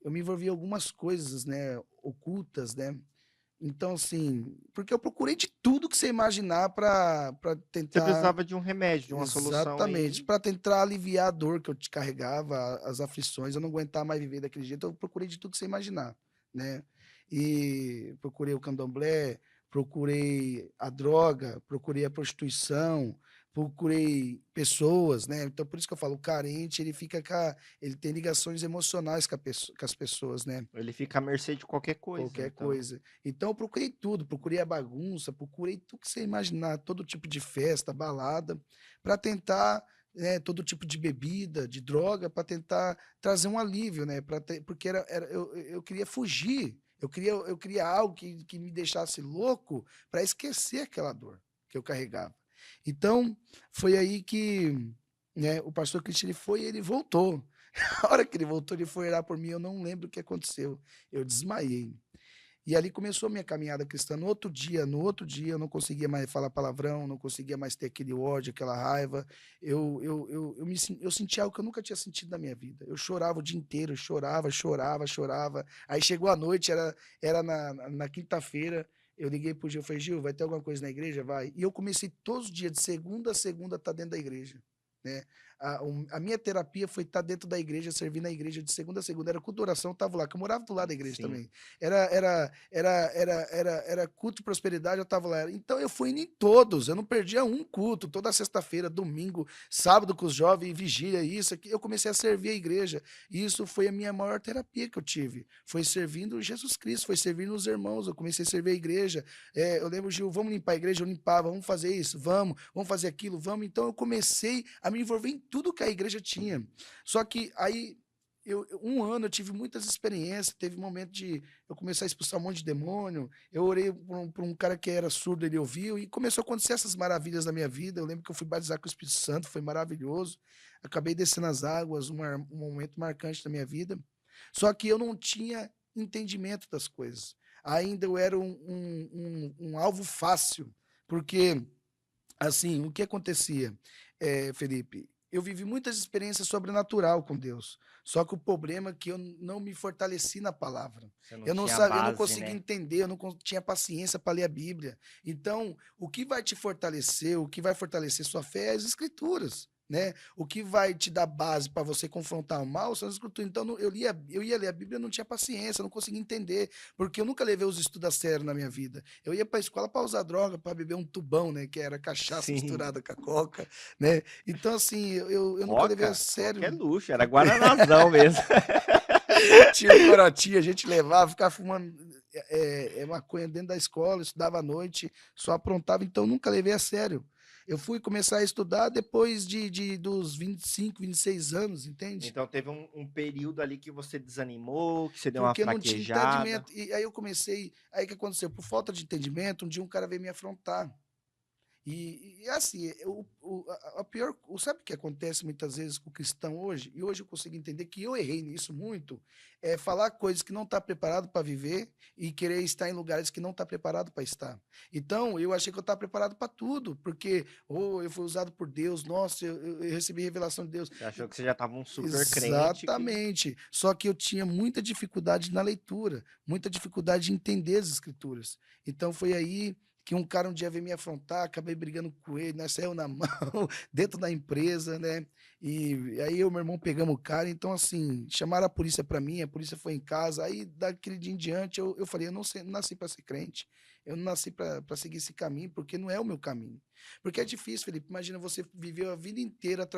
Speaker 2: eu me envolvi em algumas coisas, né, ocultas, né. Então, assim, porque eu procurei de tudo que você imaginar para
Speaker 1: Você
Speaker 2: tentar,
Speaker 1: precisava de um remédio, de uma solução
Speaker 2: exatamente,
Speaker 1: aí.
Speaker 2: para tentar aliviar a dor que eu te carregava, as aflições, eu não aguentava mais viver daquele jeito, eu procurei de tudo que você imaginar, né. E procurei o candomblé, procurei a droga, procurei a prostituição, procurei pessoas, né. Então por isso que eu falo, o carente ele fica ele tem ligações emocionais com as pessoas, né.
Speaker 1: Ele fica à mercê de qualquer coisa,
Speaker 2: Qualquer
Speaker 1: então.
Speaker 2: coisa. Então eu procurei tudo, procurei a bagunça, procurei tudo que você imaginar, todo tipo de festa, balada, para tentar, todo tipo de bebida, de droga, para tentar trazer um alívio, né, porque eu queria fugir, eu queria algo que me deixasse louco para esquecer aquela dor que eu carregava. Então, foi aí que, né, o pastor Cristian ele foi e ele voltou. A hora que ele voltou, ele foi orar por mim, eu não lembro o que aconteceu, eu desmaiei. E ali começou a minha caminhada cristã. No outro dia, eu não conseguia mais falar palavrão, não conseguia mais ter aquele ódio, aquela raiva. Eu senti algo que eu nunca tinha sentido na minha vida. Eu chorava o dia inteiro, chorava, chorava, chorava. Aí chegou a noite, era na quinta-feira. Eu liguei pro Gil, eu falei, Gil, vai ter alguma coisa na igreja? Vai. E eu comecei todos os dias, de segunda a segunda, a estar dentro da igreja. Né? A minha terapia foi estar dentro da igreja, servir na igreja de segunda a segunda. Era culto de oração, eu estava lá, que eu morava do lado da igreja
Speaker 1: Sim.
Speaker 2: também. Era culto de prosperidade, eu estava lá. Então eu fui indo em todos, eu não perdia um culto, toda sexta-feira, domingo, sábado com os jovens, vigília, isso aqui. Eu comecei a servir a igreja. E isso foi a minha maior terapia que eu tive. Foi servindo Jesus Cristo, foi servindo os irmãos. Eu comecei a servir a igreja. Eu lembro, Gil, vamos limpar a igreja? Eu limpava, vamos fazer isso, vamos fazer aquilo, vamos. Então eu comecei a me envolver em tudo que a igreja tinha. Só que aí um ano eu tive muitas experiências, teve um momento de eu começar a expulsar um monte de demônio, eu orei por um cara que era surdo, ele ouviu, e começou a acontecer essas maravilhas na minha vida. Eu lembro que eu fui batizar com o Espírito Santo, foi maravilhoso, acabei descendo as águas, um momento marcante da minha vida. Só que eu não tinha entendimento das coisas. Ainda eu era um alvo fácil, porque, assim, o que acontecia, Felipe? Eu vivi muitas experiências sobrenatural com Deus. Só que o problema é que eu não me fortaleci na palavra.
Speaker 1: Você não
Speaker 2: Eu não
Speaker 1: tinha
Speaker 2: sabia, eu não
Speaker 1: base,
Speaker 2: conseguia
Speaker 1: né?
Speaker 2: entender, eu não tinha paciência para ler a Bíblia. Então, o que vai te fortalecer, o que vai fortalecer sua fé é as Escrituras. Né? O que vai te dar base para você confrontar o mal são as escrituras. Então, eu ia ler a Bíblia, eu não tinha paciência, eu não conseguia entender, porque eu nunca levei os estudos a sério na minha vida. Eu ia para a escola para usar droga, para beber um tubão, né? Que era cachaça
Speaker 1: Sim.
Speaker 2: misturada com a coca, né? Então, assim, eu nunca levei a
Speaker 1: Coca é
Speaker 2: sério.
Speaker 1: luxo, era Guaranazão mesmo.
Speaker 2: Tinha o corotinho, a gente levava, ficava fumando maconha dentro da escola, estudava à noite, só aprontava, então nunca levei a sério. Eu fui começar a estudar depois dos 25, 26 anos, entende?
Speaker 1: Então teve um período ali que você desanimou, que você deu uma
Speaker 2: Porque eu não tinha
Speaker 1: fraquejada.
Speaker 2: entendimento. E aí eu comecei. Aí o que aconteceu? Por falta de entendimento, um dia um cara veio me afrontar. E assim, a pior. Sabe o que acontece muitas vezes com o cristão hoje? E hoje eu consigo entender que eu errei nisso muito. É falar coisas que não está preparado para viver e querer estar em lugares que não está preparado para estar. Então, eu achei que eu estava preparado para tudo, porque eu fui usado por Deus, nossa, eu recebi revelação de Deus.
Speaker 1: Você achou que você já estava um super crente que
Speaker 2: Exatamente. Só que eu tinha muita dificuldade na leitura, muita dificuldade de entender as escrituras. Então foi aí que um cara um dia veio me afrontar, acabei brigando com ele, nós saímos na mão, dentro da empresa, né? E aí eu e meu irmão pegamos o cara, então assim, chamaram a polícia para mim, a polícia foi em casa, aí daquele dia em diante eu falei, não nasci para ser crente, eu não nasci para seguir esse caminho, porque não é o meu caminho. Porque é difícil, Felipe, imagina você viveu a vida inteira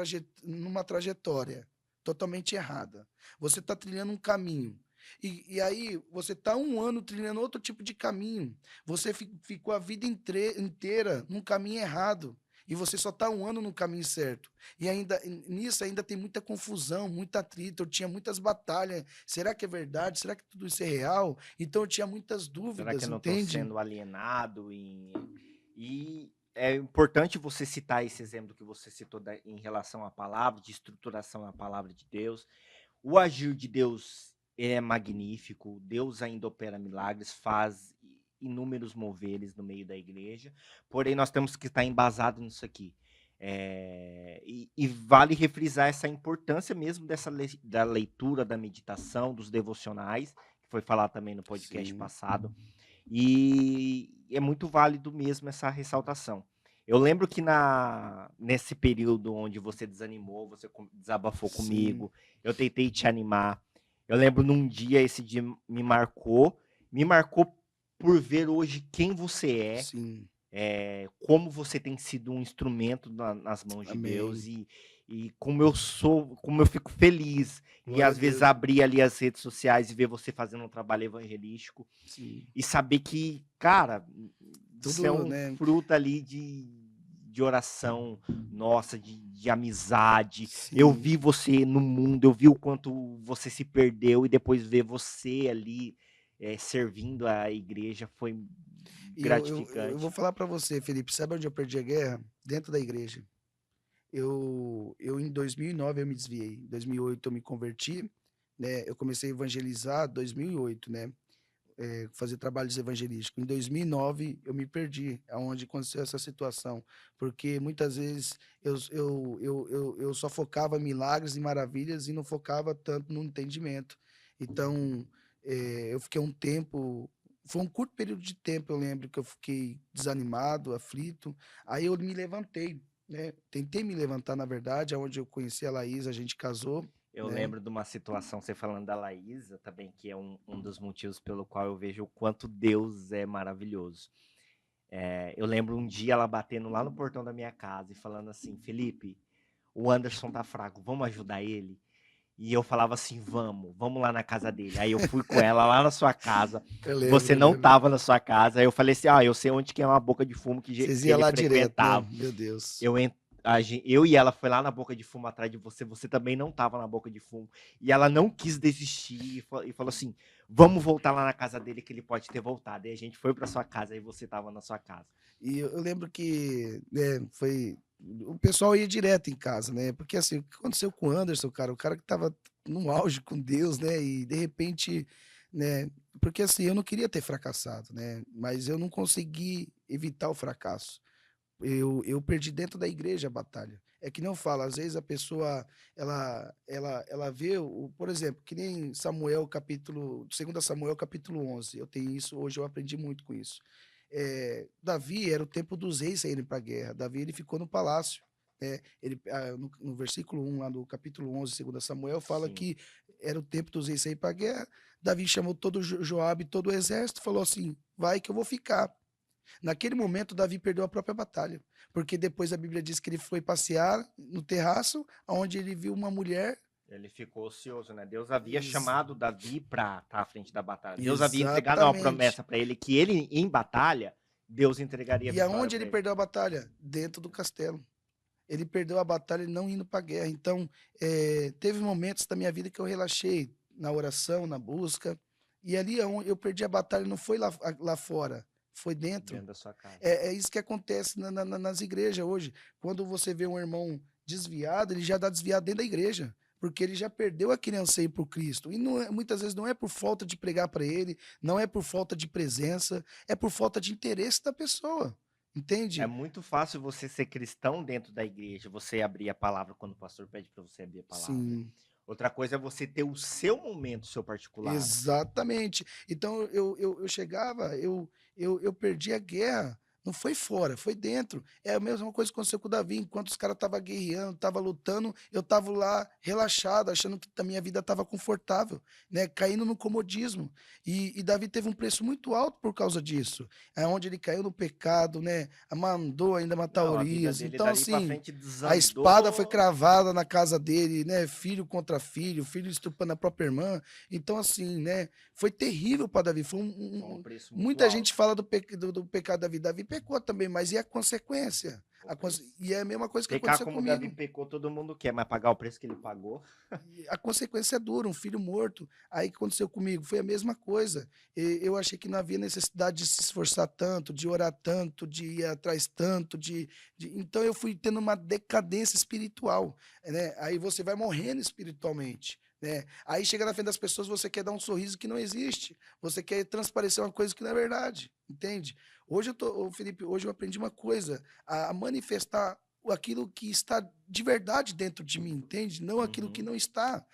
Speaker 2: numa trajetória totalmente errada. Você está trilhando um caminho. E aí, você está um ano trilhando outro tipo de caminho. Você ficou a vida inteira num caminho errado. E você só está um ano no caminho certo. E ainda nisso ainda tem muita confusão, muita atrito. Eu tinha muitas batalhas. Será que é verdade? Será que tudo isso é real? Então eu tinha muitas
Speaker 1: será que
Speaker 2: dúvidas,
Speaker 1: eu não estou
Speaker 2: entende?
Speaker 1: sendo alienado? E é importante você citar esse exemplo que você citou em relação à palavra, de estruturação da palavra de Deus. O agir de Deus é magnífico, Deus ainda opera milagres, faz inúmeros moveres no meio da igreja, porém nós temos que estar embasado nisso aqui. E vale refrisar essa importância mesmo da leitura, da meditação, dos devocionais, que foi falado também no podcast
Speaker 2: Sim,
Speaker 1: passado, e é muito válido mesmo essa ressaltação. Eu lembro que nesse período onde você desanimou, você desabafou
Speaker 2: sim,
Speaker 1: comigo, eu tentei te animar. Eu lembro num dia, esse dia me marcou por ver hoje quem você
Speaker 2: sim.
Speaker 1: como você tem sido um instrumento nas mãos de Deus
Speaker 2: Amém.
Speaker 1: e como eu fico feliz em
Speaker 2: Glória a
Speaker 1: às vezes
Speaker 2: Deus.
Speaker 1: abrir ali as redes sociais e ver você fazendo um trabalho evangelístico
Speaker 2: Sim.
Speaker 1: e saber que, cara, isso é
Speaker 2: Tudo,
Speaker 1: um
Speaker 2: né?
Speaker 1: fruto ali de oração nossa, de amizade. Eu
Speaker 2: Sim.
Speaker 1: vi você no mundo, eu vi o quanto você se perdeu e depois ver você ali servindo a igreja foi
Speaker 2: E eu vou
Speaker 1: gratificante.
Speaker 2: falar para você, Felipe, sabe onde eu perdi a guerra? Dentro da igreja. Eu em 2009 eu me desviei. Em 2008 eu me converti, né? Eu comecei a evangelizar em 2008, né? Fazer trabalhos evangelísticos. Em 2009 eu me perdi, aonde aconteceu essa situação, porque muitas vezes eu só focava em milagres e maravilhas e não focava tanto no entendimento. Então, eu fiquei um tempo, foi um curto período de tempo, eu lembro que eu fiquei desanimado, aflito, aí eu me levantei, né? Tentei me levantar, na verdade, aonde eu conheci a Laís, a gente casou,
Speaker 1: Eu
Speaker 2: né?
Speaker 1: lembro de uma situação, você falando da Laísa também, que é um dos motivos pelo qual eu vejo o quanto Deus é maravilhoso. Eu lembro um dia ela batendo lá no portão da minha casa e falando assim, Felipe, o Anderson tá fraco, vamos ajudar ele? E eu falava assim, vamos lá na casa dele. Aí eu fui com ela lá na sua casa, você
Speaker 2: Eu
Speaker 1: não
Speaker 2: lembro.
Speaker 1: tava na sua casa, aí eu falei assim, eu sei onde que é uma boca de fumo
Speaker 2: Vocês
Speaker 1: que
Speaker 2: iam
Speaker 1: ele
Speaker 2: lá direto, né?
Speaker 1: frequentava.
Speaker 2: Meu Deus.
Speaker 1: Eu e ela foi lá na boca de fumo atrás de você, você também não estava na boca de fumo. E ela não quis desistir e falou assim: vamos voltar lá na casa dele que ele pode ter voltado. E a gente foi para sua casa e você estava na sua casa.
Speaker 2: E eu lembro que, né, foi. O pessoal ia direto em casa, né? Porque assim, o que aconteceu com o Anderson, cara? O cara que tava no auge com Deus, né? E de repente, né? Porque assim, eu não queria ter fracassado, né? Mas eu não consegui evitar o fracasso. Eu perdi dentro da igreja a batalha. É que não fala, às vezes a pessoa, ela vê, por exemplo, que nem Samuel, capítulo, 2 Samuel, capítulo 11. Eu tenho isso, hoje eu aprendi muito com isso. Davi era o tempo dos reis saírem para a guerra. Davi, ele ficou no palácio. No versículo 1, lá no capítulo 11, 2 Samuel, fala
Speaker 1: Sim.
Speaker 2: que era o tempo dos reis saírem para a guerra. Davi chamou todo Joabe, todo o exército, falou assim, vai que eu vou ficar. Naquele momento, Davi perdeu a própria batalha, porque depois a Bíblia diz que ele foi passear no terraço, onde ele viu uma mulher.
Speaker 1: Ele ficou ocioso, né? Deus havia
Speaker 2: Ex-
Speaker 1: chamado Davi para estar à frente da batalha. Deus havia entregado uma
Speaker 2: Exatamente.
Speaker 1: promessa para ele que ele, em batalha, Deus entregaria a
Speaker 2: E
Speaker 1: vitória
Speaker 2: aonde
Speaker 1: para
Speaker 2: ele
Speaker 1: ele.
Speaker 2: perdeu a batalha? Dentro do castelo. Ele perdeu a batalha não indo para a guerra. Então, teve momentos da minha vida que eu relaxei na oração, na busca, e ali onde eu perdi a batalha não foi lá fora, foi dentro.
Speaker 1: Dentro da sua casa.
Speaker 2: É isso que acontece nas igrejas hoje. Quando você vê um irmão desviado, ele já está desviado dentro da igreja, porque ele já perdeu aquele anseio por Cristo. E muitas vezes não é por falta de pregar para ele, não é por falta de presença, é por falta de interesse da pessoa.
Speaker 1: É
Speaker 2: Entende?
Speaker 1: muito fácil você ser cristão dentro da igreja, você abrir a palavra quando o pastor pede para você abrir a palavra.
Speaker 2: Sim,
Speaker 1: Outra coisa é você ter o seu momento, seu particular.
Speaker 2: exatamente. Então eu chegava, eu perdi a guerra. Não foi fora, foi dentro. É a mesma coisa que aconteceu com o Davi. Enquanto os caras estavam guerreando, estavam lutando, eu estava lá relaxado, achando que a minha vida estava confortável, né? Caindo no comodismo. E Davi teve um preço muito alto por causa disso. É onde ele caiu no pecado, né? Mandou ainda matar
Speaker 1: Não, a vida
Speaker 2: Urias.
Speaker 1: dele
Speaker 2: Então,
Speaker 1: dali para
Speaker 2: assim,
Speaker 1: frente
Speaker 2: a espada foi
Speaker 1: desandou.
Speaker 2: cravada na casa dele, né? Filho contra filho, filho estuprando a própria irmã. Então, assim, né? Foi terrível para Davi.
Speaker 1: Foi um preço muito
Speaker 2: Muita gente
Speaker 1: alto.
Speaker 2: fala do pecado da vida. Davi pecou também, mas e a consequência?
Speaker 1: O preço.
Speaker 2: E é a mesma coisa que
Speaker 1: Pecar
Speaker 2: aconteceu
Speaker 1: como Davi
Speaker 2: comigo.
Speaker 1: pecou, todo mundo quer, mas pagar o preço que ele pagou.
Speaker 2: E a consequência é dura, um filho morto. Aí o que aconteceu comigo? Foi a mesma coisa. Eu achei que não havia necessidade de se esforçar tanto, de orar tanto, de ir atrás tanto, então eu fui tendo uma decadência espiritual, né? Aí você vai morrendo espiritualmente. Né? Aí chega na frente das pessoas, você quer dar um sorriso que não existe, você quer transparecer uma coisa que não é verdade, entende? Felipe, hoje eu aprendi uma coisa, a manifestar aquilo que está de verdade dentro de mim, entende? Não aquilo que
Speaker 1: Uhum.
Speaker 2: não está.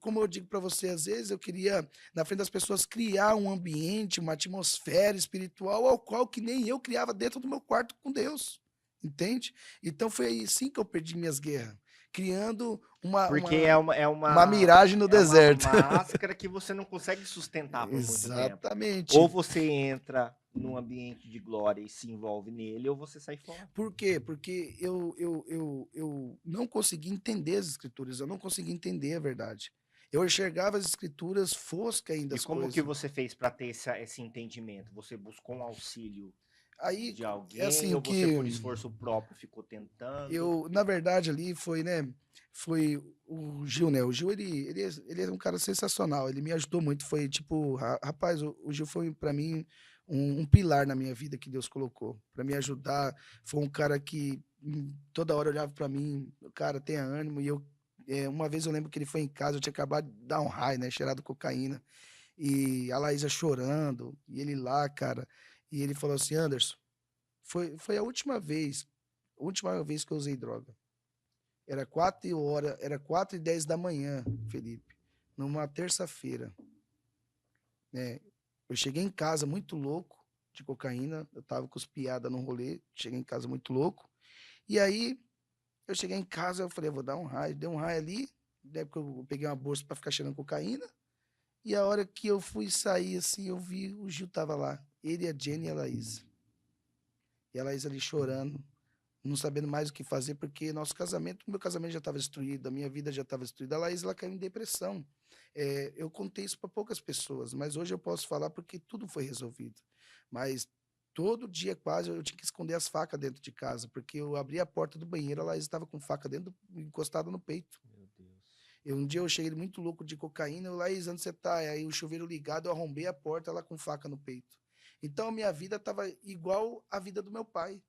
Speaker 2: Como eu digo para você, às vezes eu queria, na frente das pessoas, criar um ambiente, uma atmosfera espiritual ao qual que nem eu criava dentro do meu quarto com Deus, entende? Então foi assim que eu perdi minhas guerras, criando
Speaker 1: Porque é uma, é
Speaker 2: uma
Speaker 1: uma,
Speaker 2: miragem no
Speaker 1: é uma
Speaker 2: deserto.
Speaker 1: máscara que você não consegue sustentar por muito tempo. Ou
Speaker 2: Exatamente.
Speaker 1: você entra num ambiente de glória e se envolve nele, ou você sai fora.
Speaker 2: Por quê? Porque eu não consegui entender as escrituras, eu não consegui entender a verdade. Eu enxergava as escrituras fosca ainda
Speaker 1: E
Speaker 2: as
Speaker 1: como que
Speaker 2: coisas.
Speaker 1: você fez para ter esse entendimento? Você buscou um auxílio
Speaker 2: Aí,
Speaker 1: de
Speaker 2: é
Speaker 1: alguém,
Speaker 2: assim,
Speaker 1: ou você, por
Speaker 2: que
Speaker 1: esforço próprio, ficou tentando?
Speaker 2: na verdade, ali foi, né, foi o Gil, né, o Gil, ele é um cara sensacional, ele me ajudou muito, foi tipo, rapaz, o Gil foi para mim um pilar na minha vida que Deus colocou, para me ajudar, foi um cara que toda hora olhava para mim, cara, tenha ânimo, uma vez eu lembro que ele foi em casa, eu tinha acabado de dar um raio, né, cheirado cocaína, e a Laísa chorando, e ele lá, cara, e ele falou assim, Anderson, foi a última vez que eu usei droga. Era 4 horas, era 4h10 da manhã, Felipe, numa terça-feira, né? Eu cheguei em casa muito louco de cocaína, eu tava com os piada no rolê, cheguei em casa muito louco. E aí, eu cheguei em casa, eu falei, vou dar um raio, dei um raio ali, né, porque eu peguei uma bolsa para ficar cheirando cocaína. E a hora que eu fui sair, assim, eu vi o Gil tava lá, ele, a Jenny e a Laís. E a Laís ali chorando, não sabendo mais o que fazer, porque meu casamento já estava destruído, a minha vida já estava destruída. A Laís, ela caiu em depressão. Eu contei isso para poucas pessoas, mas hoje eu posso falar porque tudo foi resolvido. Mas todo dia quase eu tinha que esconder as facas dentro de casa, porque eu abri a porta do banheiro, a Laís estava com faca encostada no peito.
Speaker 1: Meu Deus.
Speaker 2: Um dia eu cheguei muito louco de cocaína, eu, Laís, onde você tá? Aí o chuveiro ligado, eu arrombei a porta, ela com faca no peito. Então a minha vida estava igual à vida do meu pai.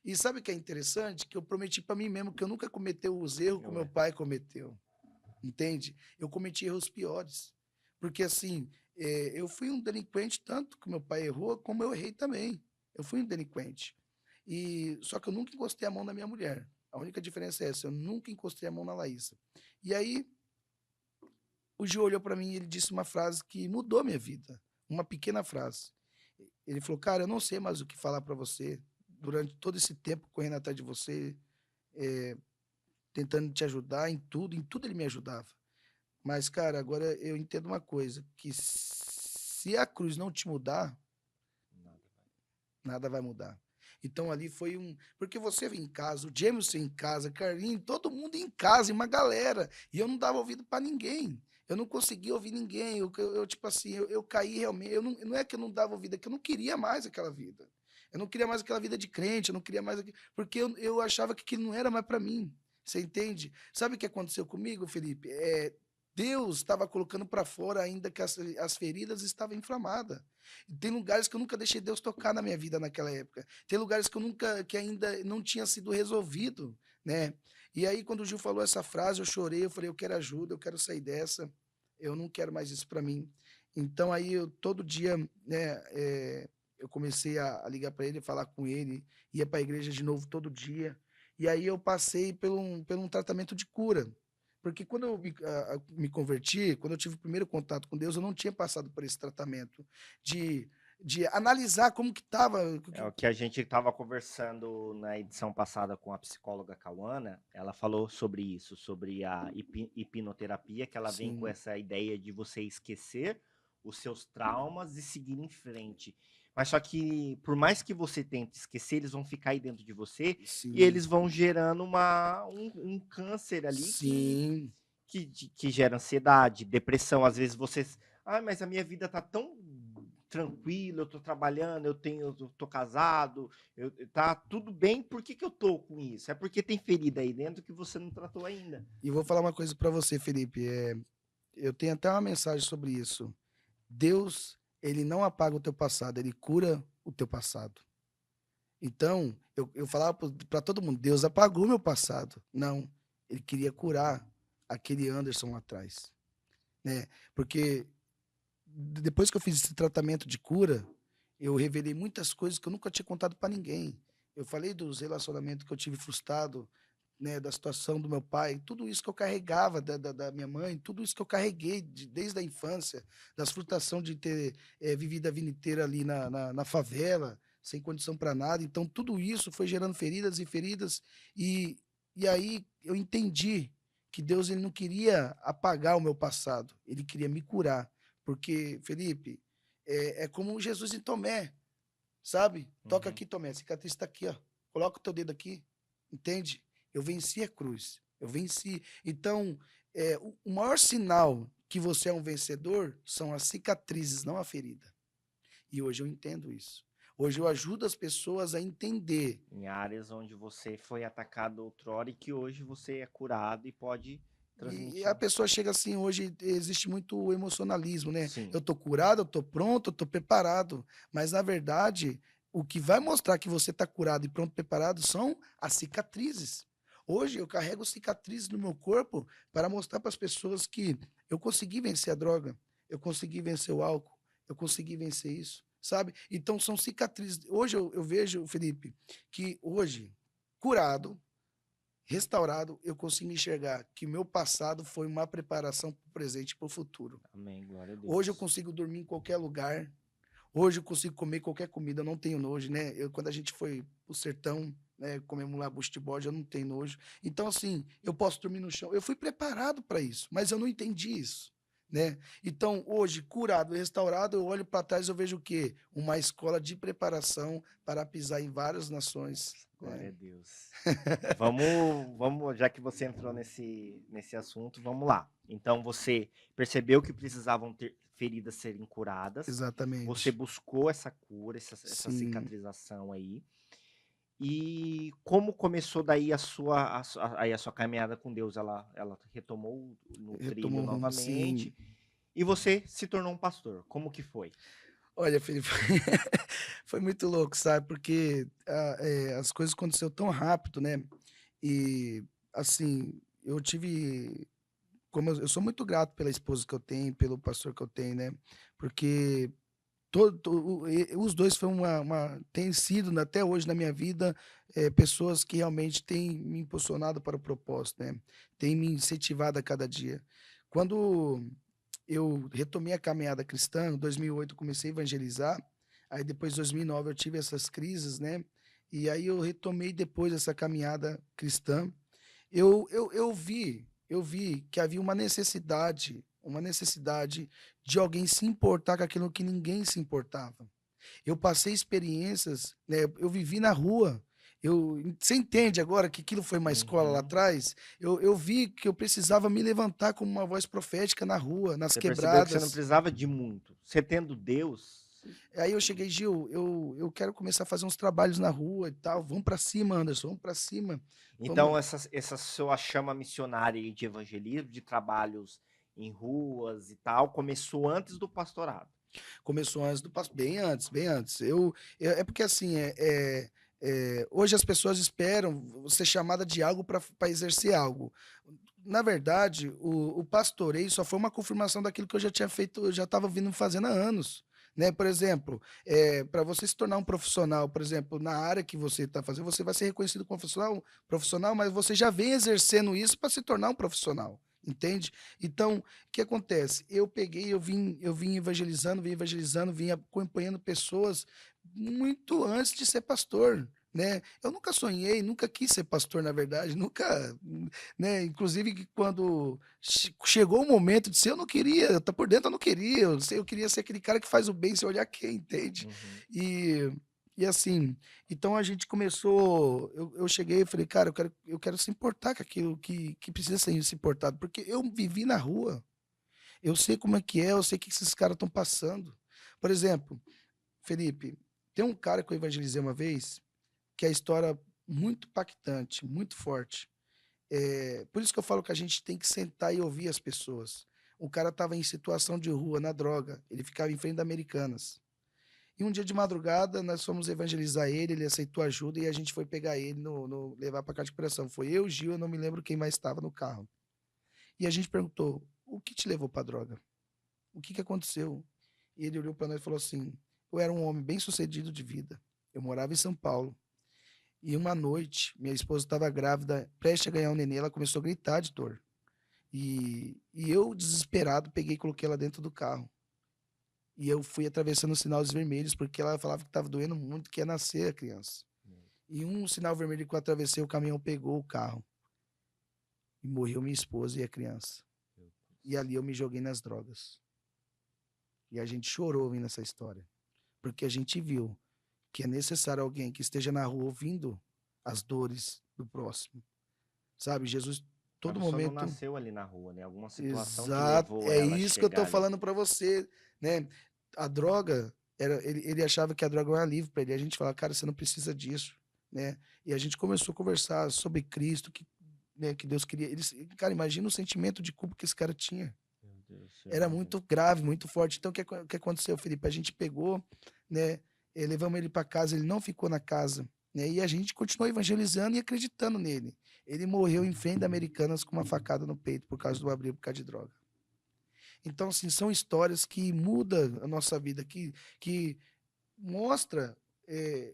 Speaker 2: E sabe o que é interessante? Que eu prometi para mim mesmo que eu nunca cometeu os erros que o meu
Speaker 1: Ué.
Speaker 2: pai cometeu. entende? Eu cometi erros piores. Porque, assim, eu fui um delinquente tanto que meu pai errou, como eu errei também. Eu fui um delinquente. Só que eu nunca encostei a mão na minha mulher. A única diferença é essa, eu nunca encostei a mão na Laísa. E aí, o Gil olhou para mim e ele disse uma frase que mudou minha vida. Uma pequena frase. Ele falou, cara, eu não sei mais o que falar para você. Durante todo esse tempo correndo atrás de você, eh, tentando te ajudar em tudo ele me ajudava. Mas, cara, agora eu entendo uma coisa, que se a cruz não te mudar,
Speaker 1: Nada vai.
Speaker 2: nada vai mudar. Então ali foi um. Porque você vem em casa, o Jameson em casa, Carlinhos, todo mundo em casa, e uma galera. E eu não dava ouvido para ninguém. Eu não conseguia ouvir ninguém. Tipo assim, eu caí realmente. Não é que eu não dava ouvido, é que eu não queria mais aquela vida. Eu não queria mais aquela vida de crente, eu não queria mais. Porque eu achava que aquilo não era mais para mim. Você entende? Sabe o que aconteceu comigo, Felipe? Deus estava colocando para fora ainda que as feridas estavam inflamadas. Tem lugares que eu nunca deixei Deus tocar na minha vida naquela época. Tem lugares que ainda não tinha sido resolvido, né? E aí quando o Gil falou essa frase, eu chorei, eu falei, eu quero ajuda, eu quero sair dessa. Eu não quero mais isso para mim. Então aí eu todo dia, né, eu comecei a ligar para ele, falar com ele, ia para a igreja de novo todo dia. E aí eu passei por um tratamento de cura. Porque quando eu me converti, quando eu tive o primeiro contato com Deus, eu não tinha passado por esse tratamento de, de analisar como que estava.
Speaker 1: É o que a gente estava conversando na edição passada com a psicóloga Cauana. Ela falou sobre isso, sobre a hipnoterapia, que ela vem com
Speaker 2: Sim,
Speaker 1: essa ideia de você esquecer os seus traumas e seguir em frente. Mas só que, por mais que você tente esquecer, eles vão ficar aí dentro de você e
Speaker 2: sim,
Speaker 1: eles vão gerando um câncer ali
Speaker 2: sim.
Speaker 1: que gera ansiedade, depressão. Às vezes você. Ah, mas a minha vida tá tão tranquila, eu tô trabalhando, eu tô casado, tá tudo bem, por que eu tô com isso? É porque tem ferida aí dentro que você não tratou ainda.
Speaker 2: E vou falar uma coisa para você, Felipe. Eu tenho até uma mensagem sobre isso. Deus, ele não apaga o teu passado, ele cura o teu passado. Então, eu falava para todo mundo, Deus apagou meu passado. Não, ele queria curar aquele Anderson lá atrás, né? Porque depois que eu fiz esse tratamento de cura, eu revelei muitas coisas que eu nunca tinha contado para ninguém. Eu falei dos relacionamentos que eu tive frustrado, né, da situação do meu pai, tudo isso que eu carregava da minha mãe, tudo isso que eu carreguei desde a infância, das frustrações de ter vivido a vida inteira ali na favela, sem condição para nada. Então, tudo isso foi gerando feridas e feridas, e, e aí eu entendi que Deus ele não queria apagar o meu passado, ele queria me curar. Porque, Felipe, é como Jesus em Tomé, sabe? Toca
Speaker 1: Uhum.
Speaker 2: aqui, Tomé, a cicatriz está aqui, ó. Coloca o teu dedo aqui, entende? Eu venci a cruz, eu venci. Então, o maior sinal que você é um vencedor são as cicatrizes, não a ferida. E hoje eu entendo isso. Hoje eu ajudo as pessoas a entender.
Speaker 1: Em áreas onde você foi atacado outrora e que hoje você é curado e pode
Speaker 2: E a
Speaker 1: transmitir.
Speaker 2: pessoa chega assim, hoje existe muito emocionalismo, né?
Speaker 1: Sim.
Speaker 2: Eu tô curado, eu tô pronto, eu tô preparado. Mas, na verdade, o que vai mostrar que você tá curado e pronto, preparado são as cicatrizes. Hoje eu carrego cicatrizes no meu corpo para mostrar para as pessoas que eu consegui vencer a droga, eu consegui vencer o álcool, eu consegui vencer isso, sabe? Então são cicatrizes. Hoje eu vejo, Felipe, que hoje, curado, restaurado, eu consigo enxergar que meu passado foi uma preparação para o presente e para o futuro.
Speaker 1: Amém, glória a
Speaker 2: Hoje eu
Speaker 1: Deus.
Speaker 2: consigo dormir em qualquer lugar. Hoje eu consigo comer qualquer comida. Eu não tenho nojo, né? Quando a gente foi pro sertão, né, comemos lá bucho de bode, eu não tenho nojo. Então, assim, eu posso dormir no chão. Eu fui preparado para isso, mas eu não entendi isso. Né? Então, hoje, curado e restaurado, eu olho para trás e eu vejo o quê? Uma escola de preparação para pisar em várias nações.
Speaker 1: Glória
Speaker 2: Né?
Speaker 1: a Deus. Vamos, já que você entrou nesse assunto, vamos lá. Então você percebeu que precisavam ter feridas serem curadas, você
Speaker 2: Exatamente.
Speaker 1: buscou essa cura, essa
Speaker 2: Sim.
Speaker 1: cicatrização aí. E como começou daí aí a sua caminhada com Deus? Ela retomou no trilho
Speaker 2: Retomou o rumo, sim.
Speaker 1: novamente e você se tornou um pastor. Como que foi?
Speaker 2: Olha, Felipe, foi muito louco, sabe? Porque as coisas aconteceram tão rápido, né? E, assim, eu tive. como eu sou muito grato pela esposa que eu tenho, pelo pastor que eu tenho, né? Porque os dois foram têm sido, né, até hoje na minha vida, pessoas que realmente têm me impulsionado para o propósito, né? Têm me incentivado a cada dia. Quando eu retomei a caminhada cristã, em 2008 eu comecei a evangelizar, aí depois, em 2009, eu tive essas crises, né? E aí eu retomei depois essa caminhada cristã. Eu vi que havia uma necessidade de alguém se importar com aquilo que ninguém se importava. Eu passei experiências, né, eu vivi na rua. Você entende agora que aquilo foi uma escola lá
Speaker 1: Uhum.
Speaker 2: atrás? Eu vi que eu precisava me levantar como uma voz profética na rua, nas
Speaker 1: Você percebeu que você não
Speaker 2: quebradas.
Speaker 1: precisava de muito. Você tendo Deus,
Speaker 2: Aí eu cheguei, Gil, eu quero começar a fazer uns trabalhos na rua e tal. Vamos para cima, Anderson, vamos para cima. Vamos.
Speaker 1: então essa sua chama missionária aí de evangelismo, de trabalhos em ruas e tal, começou antes do pastorado.
Speaker 2: Começou antes do passo, bem antes, bem antes. É porque assim, hoje as pessoas esperam ser chamada de algo para exercer algo. Na verdade, o pastoreio só foi uma confirmação daquilo que eu já tinha feito, eu já estava vindo fazendo há anos. Né? Por exemplo, para você se tornar um profissional, por exemplo, na área que você está fazendo, você vai ser reconhecido como profissional, mas você já vem exercendo isso para se tornar um profissional. Entende? Então, o que acontece? Eu vim evangelizando, vim acompanhando pessoas muito antes de ser pastor, né? Eu nunca sonhei, nunca quis ser pastor, na verdade, nunca, né? Inclusive que quando chegou o momento de ser, eu não queria, tá por dentro eu não queria, eu queria ser aquele cara que faz o bem sem olhar quem, entende?
Speaker 1: Uhum.
Speaker 2: E e assim, então a gente começou. Eu cheguei e falei, cara, eu quero se importar com aquilo que precisa ser se importado, porque eu vivi na rua, eu sei como é que é, eu sei o que esses caras estão passando. Por exemplo, Felipe, tem um cara que eu evangelizei uma vez, que é a história muito impactante, muito forte. Por isso que eu falo que a gente tem que sentar e ouvir as pessoas. O cara estava em situação de rua, na droga, ele ficava em frente da Americanas. E um dia de madrugada, nós fomos evangelizar ele, ele aceitou ajuda e a gente foi pegar ele, levar para casa de recuperação. Foi eu, Gil, eu não me lembro quem mais estava no carro. E a gente perguntou: o que te levou para droga? O que aconteceu? E ele olhou para nós e falou assim: eu era um homem bem sucedido de vida. Eu morava em São Paulo. E uma noite, minha esposa estava grávida, prestes a ganhar um neném, ela começou a gritar de dor. E eu, desesperado, peguei e coloquei ela dentro do carro. E eu fui atravessando os sinais vermelhos, porque ela falava que estava doendo muito, que ia nascer a criança. E um sinal vermelho que eu atravessei, o caminhão pegou o carro. E morreu minha esposa e a criança. E ali eu me joguei nas drogas. E a gente chorou ouvindo essa história. Porque a gente viu que é necessário alguém que esteja na rua ouvindo as dores do próximo. Sabe, Jesus,
Speaker 1: Mas
Speaker 2: todo
Speaker 1: você não
Speaker 2: momento.
Speaker 1: nasceu ali na rua, né? Alguma situação que
Speaker 2: Exato,
Speaker 1: levou
Speaker 2: é
Speaker 1: ela a
Speaker 2: isso que eu
Speaker 1: chegar
Speaker 2: tô
Speaker 1: ali.
Speaker 2: falando para você, né? A droga, ele achava que a droga era um alívio para ele. A gente fala, cara, você não precisa disso, né? E a gente começou a conversar sobre Cristo, né, que Deus queria. Cara, imagina o sentimento de culpa que esse cara tinha.
Speaker 1: Meu Deus do céu,
Speaker 2: Era
Speaker 1: imagina.
Speaker 2: muito grave, muito forte. Então, o que aconteceu, Felipe? A gente pegou, né? Levamos ele para casa, ele não ficou na casa, né? E a gente continuou evangelizando e acreditando nele. Ele morreu em frente da Americanas com uma facada no peito por causa do abrigo por causa de droga. Então, assim, são histórias que mudam a nossa vida, que mostra,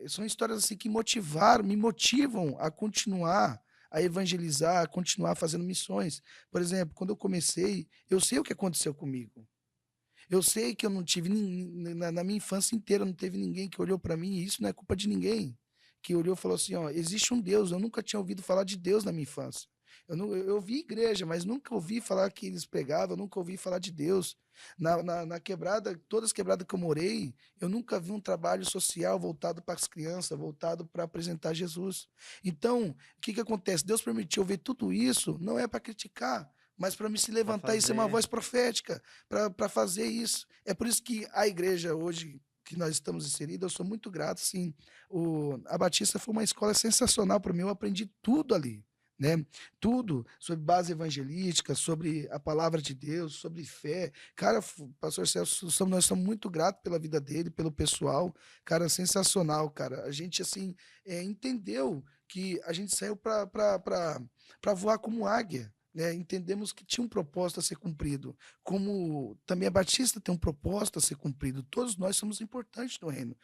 Speaker 2: são histórias assim que me motivam a continuar a evangelizar, a continuar fazendo missões. Por exemplo, quando eu comecei, eu sei o que aconteceu comigo. Eu sei que eu não tive, na minha infância inteira, não teve ninguém que olhou para mim, e isso não é culpa de ninguém, que olhou e falou assim, ó, existe um Deus, eu nunca tinha ouvido falar de Deus na minha infância. Eu ouvi igreja, mas nunca ouvi falar que eles pregavam, nunca ouvi falar de Deus. Na quebrada, todas as quebradas que eu morei, eu nunca vi um trabalho social voltado para as crianças, voltado para apresentar Jesus. Então, o que acontece? Deus permitiu eu ver tudo isso, não é para criticar, mas para me se
Speaker 1: Pra
Speaker 2: levantar e ser uma
Speaker 1: fazer.
Speaker 2: voz profética, para fazer isso. É por isso que a igreja hoje que nós estamos inseridos, eu sou muito grato, sim. A Batista foi uma escola sensacional para mim, eu aprendi tudo ali, né? Tudo sobre base evangelística, sobre a palavra de Deus, sobre fé. Cara, pastor Celso, nós somos muito gratos pela vida dele, pelo pessoal. Cara, sensacional, cara. A gente, assim, entendeu que a gente saiu para voar como águia. né? Entendemos que tinha um propósito a ser cumprido, como também a Batista tem um propósito a ser cumprido. Todos nós somos importantes no reino.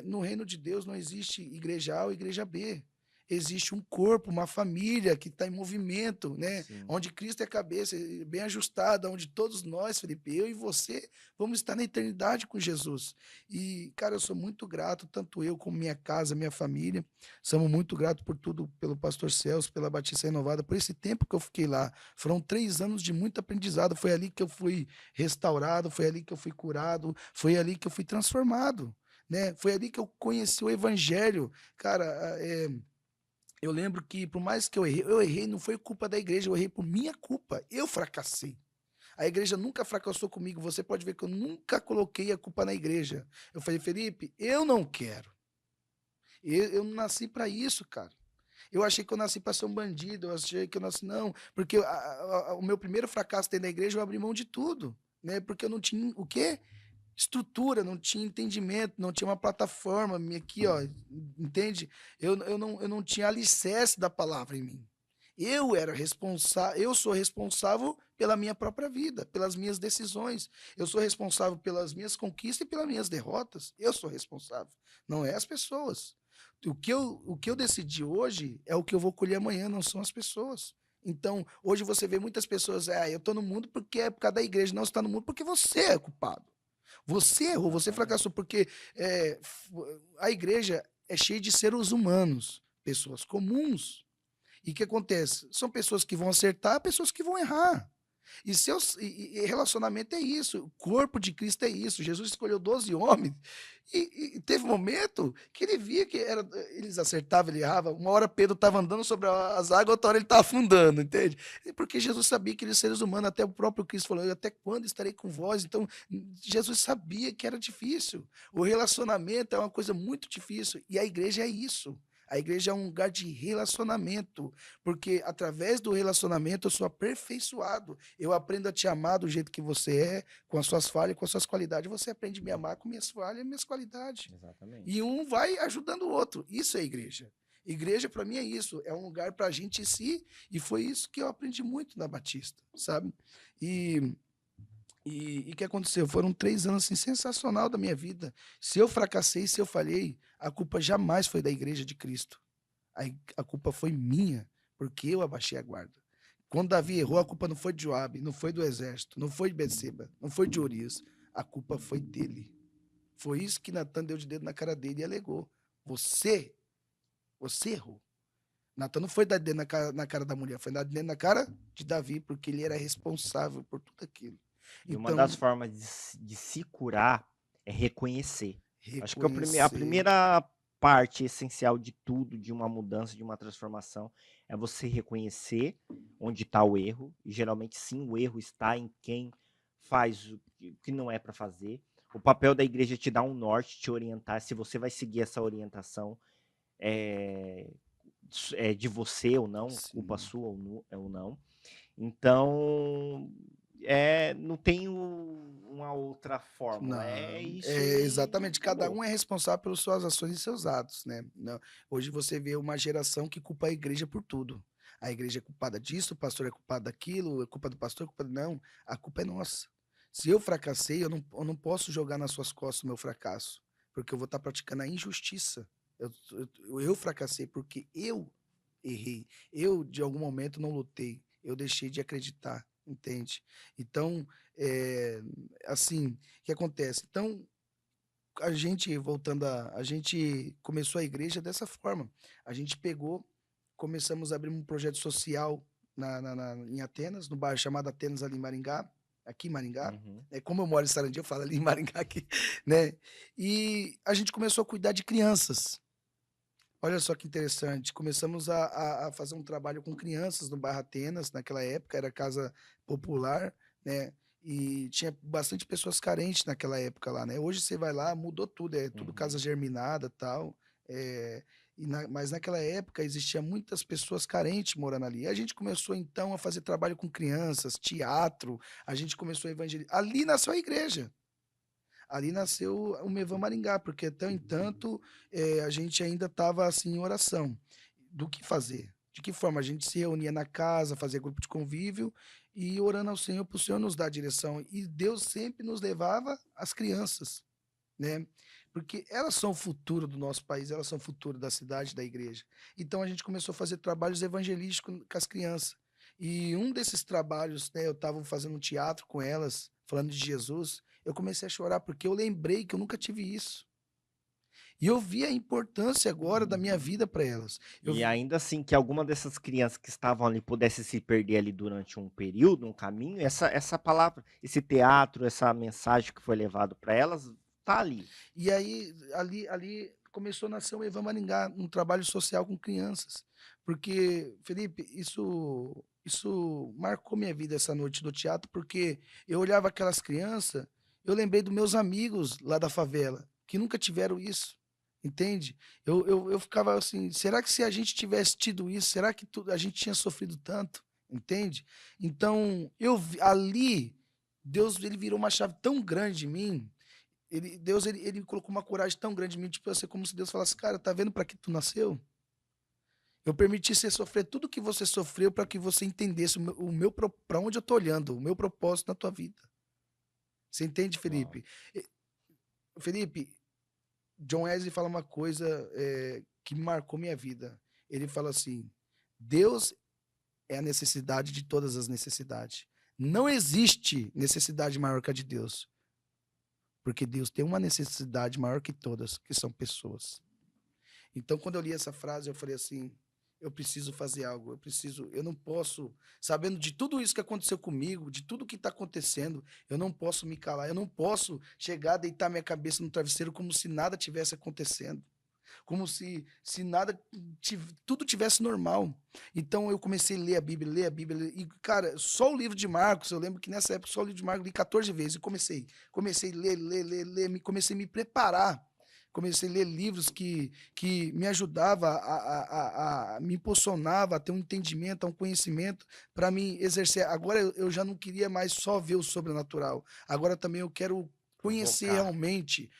Speaker 2: No reino de Deus não existe igreja A ou igreja B. Existe um corpo, uma família que está em movimento, né?
Speaker 1: Sim.
Speaker 2: Onde Cristo é a cabeça, bem ajustada, onde todos nós, Felipe, eu e você, vamos estar na eternidade com Jesus. E, cara, eu sou muito grato, tanto eu como minha casa, minha família, somos muito gratos por tudo, pelo pastor Celso, pela Batista Renovada, por esse tempo que eu fiquei lá. Foram 3 anos de muito aprendizado. Foi ali que eu fui restaurado, foi ali que eu fui curado, foi ali que eu fui transformado, né? Foi ali que eu conheci o evangelho. Cara, eu lembro que, por mais que eu errei, não foi culpa da igreja, eu errei por minha culpa. Eu fracassei. A igreja nunca fracassou comigo. Você pode ver que eu nunca coloquei a culpa na igreja. Eu falei, Felipe, eu não quero. Eu não nasci para isso, cara. Eu achei que eu nasci para ser um bandido, eu achei que eu nasci. Não, porque o meu primeiro fracasso dentro da igreja, eu abri mão de tudo, né? Porque eu não tinha o quê? Estrutura, não tinha entendimento, não tinha uma plataforma aqui, ó, entende? Eu não tinha alicerce da palavra em mim. Eu era responsável, eu sou responsável pela minha própria vida, pelas minhas decisões. Eu sou responsável pelas minhas conquistas e pelas minhas derrotas. Eu sou responsável, não é as pessoas. O que eu decidi hoje é o que eu vou colher amanhã, não são as pessoas. Então, hoje você vê muitas pessoas, eu estou no mundo porque é por causa da igreja. Não, você está no mundo porque você é culpado. Você errou, você
Speaker 1: Exatamente.
Speaker 2: fracassou, porque a igreja é cheia de seres humanos, pessoas comuns. E o que acontece? São pessoas que vão acertar, pessoas que vão errar. E relacionamento é isso, o corpo de Cristo é isso. Jesus escolheu 12 homens e teve um momento que ele via que eles acertavam, ele errava. Uma hora Pedro estava andando sobre as águas, outra hora ele estava afundando, entende? Porque Jesus sabia que eles seres humanos, até o próprio Cristo falou, até quando estarei com vós? Então, Jesus sabia que era difícil. O relacionamento é uma coisa muito difícil e a igreja é isso. A igreja é um lugar de relacionamento, porque através do relacionamento eu sou aperfeiçoado. Eu aprendo a te amar do jeito que você é, com as suas falhas, com as suas qualidades. Você aprende a me amar com minhas falhas e minhas qualidades. E
Speaker 1: Exatamente.
Speaker 2: um vai ajudando o outro. Isso é igreja. Igreja, para mim, é isso. É um lugar para a gente e foi isso que eu aprendi muito na Batista, sabe? E o que aconteceu? Foram 3 anos assim, sensacional da minha vida. Se eu fracassei, se eu falhei, a culpa jamais foi da igreja de Cristo. A culpa foi minha, porque eu abaixei a guarda. Quando Davi errou, a culpa não foi de Joabe, não foi do exército, não foi de Betseba, não foi de Urias. A culpa foi dele. Foi isso que Natan deu de dedo na cara dele e alegou. Você, você errou. Natan não foi dar dedo na cara da mulher, foi dar dedo na cara de Davi, porque ele era responsável por tudo aquilo.
Speaker 1: E uma das
Speaker 2: Então,
Speaker 1: formas de se curar é reconhecer. Acho que a
Speaker 2: reconhecer.
Speaker 1: primeira parte essencial de tudo, de uma mudança, de uma transformação, é você reconhecer onde está o erro. E geralmente, sim, o erro está em quem faz o que não é para fazer. O papel da igreja é te dar um norte, te orientar. Se você vai seguir essa orientação, é, é de você ou não, culpa
Speaker 2: Sim.
Speaker 1: sua ou não. Então, não tem uma outra fórmula, é
Speaker 2: Não,
Speaker 1: isso
Speaker 2: é
Speaker 1: e
Speaker 2: exatamente, cada
Speaker 1: acabou.
Speaker 2: um é responsável pelas suas ações e seus atos, né? Não, hoje você vê uma geração que culpa a igreja por tudo. A igreja é culpada disso, o pastor é culpado daquilo, é culpa do pastor, é culpa do... Não, a culpa é nossa. Se eu fracassei, eu não posso jogar nas suas costas o meu fracasso, porque eu vou estar praticando a injustiça. Eu fracassei porque eu errei. Eu, de algum momento, não lutei. Eu deixei de acreditar, entende? Então, assim, o que acontece? Então, a gente, voltando a gente começou a igreja dessa forma. A gente pegou, começamos a abrir um projeto social em Atenas, no bairro chamado Atenas, ali em Maringá, aqui em Maringá.
Speaker 1: Uhum.
Speaker 2: Como eu moro em Sarandi, eu falo ali em Maringá aqui, né? E a gente começou a cuidar de crianças. Olha só que interessante. Começamos a fazer um trabalho com crianças no bairro Atenas, naquela época, era casa popular, né? E tinha bastante pessoas carentes naquela época lá, né? Hoje você vai lá, mudou tudo, é tudo casa
Speaker 1: Uhum.
Speaker 2: germinada tal. Mas naquela época existia muitas pessoas carentes morando ali. E a gente começou então a fazer trabalho com crianças, teatro, a gente começou a evangelizar. Ali nasceu a igreja. Ali nasceu o Mevan Maringá, porque tão em tanto a gente ainda estava assim em oração do que fazer. De que forma? A gente se reunia na casa, fazia grupo de convívio e orando ao Senhor para o Senhor nos dar a direção. E Deus sempre nos levava as crianças, né? Porque elas são o futuro do nosso país, elas são o futuro da cidade, da igreja. Então a gente começou a fazer trabalhos evangelísticos com as crianças. E um desses trabalhos, né, eu estava fazendo um teatro com elas, falando de Jesus, eu comecei a chorar porque eu lembrei que eu nunca tive isso. E eu vi a importância agora da minha
Speaker 1: Uhum.
Speaker 2: vida para elas. Eu
Speaker 1: E
Speaker 2: vi-
Speaker 1: ainda assim que alguma dessas crianças que estavam ali pudesse se perder ali durante um período, um caminho, essa palavra, esse teatro, essa mensagem que foi levado para elas, tá ali.
Speaker 2: e aí, ali começou a nascer o Evan Maringá, um trabalho social com crianças. Porque, Felipe, isso marcou minha vida essa noite do teatro, porque eu olhava aquelas crianças, eu lembrei dos meus amigos lá da favela, que nunca tiveram isso, entende? Eu ficava assim, será que se a gente tivesse tido isso, será que a gente tinha sofrido tanto, entende? Então, ali, Deus ele virou uma chave tão grande em mim, Deus ele colocou uma coragem tão grande em mim, tipo, assim, como se Deus falasse, cara, tá vendo para que tu nasceu? Eu permiti você sofrer tudo que você sofreu para que você entendesse para onde eu tô olhando, o meu propósito na tua vida. Você entende,
Speaker 1: Uau.
Speaker 2: Felipe? Felipe, John Wesley fala uma coisa que marcou minha vida. Ele fala assim: Deus é a necessidade de todas as necessidades. Não existe necessidade maior que a de Deus, porque Deus tem uma necessidade maior que todas, que são pessoas. Então, quando eu li essa frase, eu falei assim: eu preciso fazer algo, eu não posso, sabendo de tudo isso que aconteceu comigo, de tudo que está acontecendo, eu não posso me calar, eu não posso chegar, deitar minha cabeça no travesseiro como se nada tivesse acontecendo, como se nada, tudo tivesse normal. Então eu comecei a ler a Bíblia, e cara, só o livro de Marcos, eu lembro que nessa época só o livro de Marcos eu li 14 vezes, e comecei a ler, comecei a me preparar. Comecei a ler livros que me ajudavam, me impulsionava a ter um entendimento, a um conhecimento para me exercer. Agora eu já não queria mais só ver o sobrenatural. Agora também eu quero conhecer
Speaker 1: Provocar.
Speaker 2: realmente,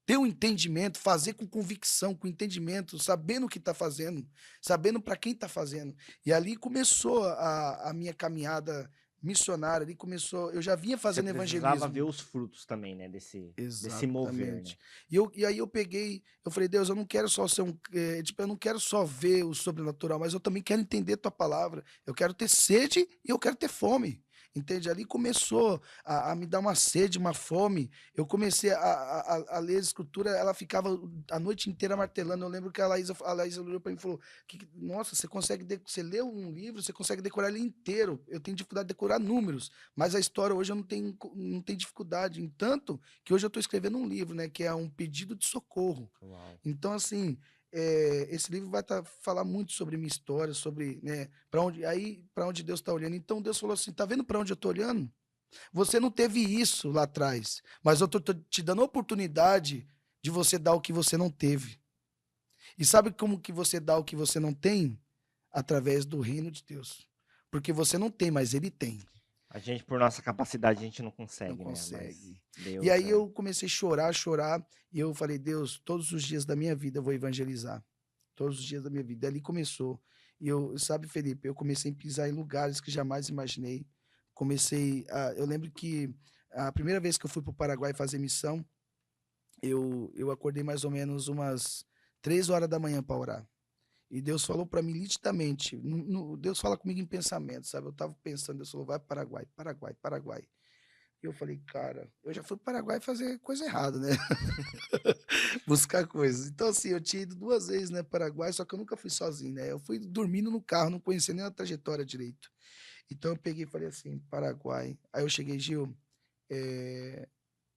Speaker 2: ter um entendimento, fazer com convicção, com entendimento, sabendo o que está fazendo, sabendo para quem está fazendo. E ali começou a minha caminhada missionária, ali começou, eu já vinha
Speaker 1: Você
Speaker 2: fazendo
Speaker 1: precisava ver
Speaker 2: evangelismo.
Speaker 1: os frutos também, né, desse mover, né?
Speaker 2: Exatamente. E aí eu peguei, eu falei, Deus, eu não quero só ser tipo, eu não quero só ver o sobrenatural, mas eu também quero entender tua palavra. Eu quero ter sede e eu quero ter fome. Entende? Ali começou a me dar uma sede, uma fome. Eu comecei a ler a escritura, ela ficava a noite inteira martelando. Eu lembro que a Laísa olhou para mim e falou: Nossa, você consegue, você lê um livro, você consegue decorar ele inteiro. Eu tenho dificuldade de decorar números, mas a história hoje eu não tenho dificuldade. Entanto, que hoje eu estou escrevendo um livro, né, que é um pedido de socorro.
Speaker 1: Uau.
Speaker 2: Então, assim, esse livro vai falar muito sobre minha história, sobre, né, para onde Deus está olhando. Então, Deus falou assim: tá vendo para onde eu estou olhando? Você não teve isso lá atrás, mas eu tô te dando a oportunidade de você dar o que você não teve. E sabe como que você dá o que você não tem? Através do reino de Deus. Porque você não tem, mas ele tem.
Speaker 1: A gente, por nossa capacidade, a gente não
Speaker 2: Não
Speaker 1: consegue, né? Mas
Speaker 2: consegue. E
Speaker 1: Deus
Speaker 2: aí
Speaker 1: é.
Speaker 2: eu comecei a chorar, e eu falei, Deus, todos os dias da minha vida eu vou evangelizar. Todos os dias da minha vida. E ali começou. E sabe, Felipe, eu comecei a pisar em lugares que jamais imaginei. Eu lembro que a primeira vez que eu fui para o Paraguai fazer missão, eu acordei mais ou menos umas 3 horas da manhã para orar. E Deus falou para mim nitidamente, Deus fala comigo em pensamento, sabe? Eu estava pensando, Deus falou, vai para o Paraguai, Paraguai, Paraguai. E eu falei, cara, eu já fui para o Paraguai fazer coisa errada, né? Buscar coisas. Então, assim, eu tinha ido 2 vezes, né, Paraguai, só que eu nunca fui sozinho, né? Eu fui dormindo no carro, não conhecia nem a trajetória direito. Então, eu peguei e falei assim, Paraguai. Aí eu cheguei, Gil,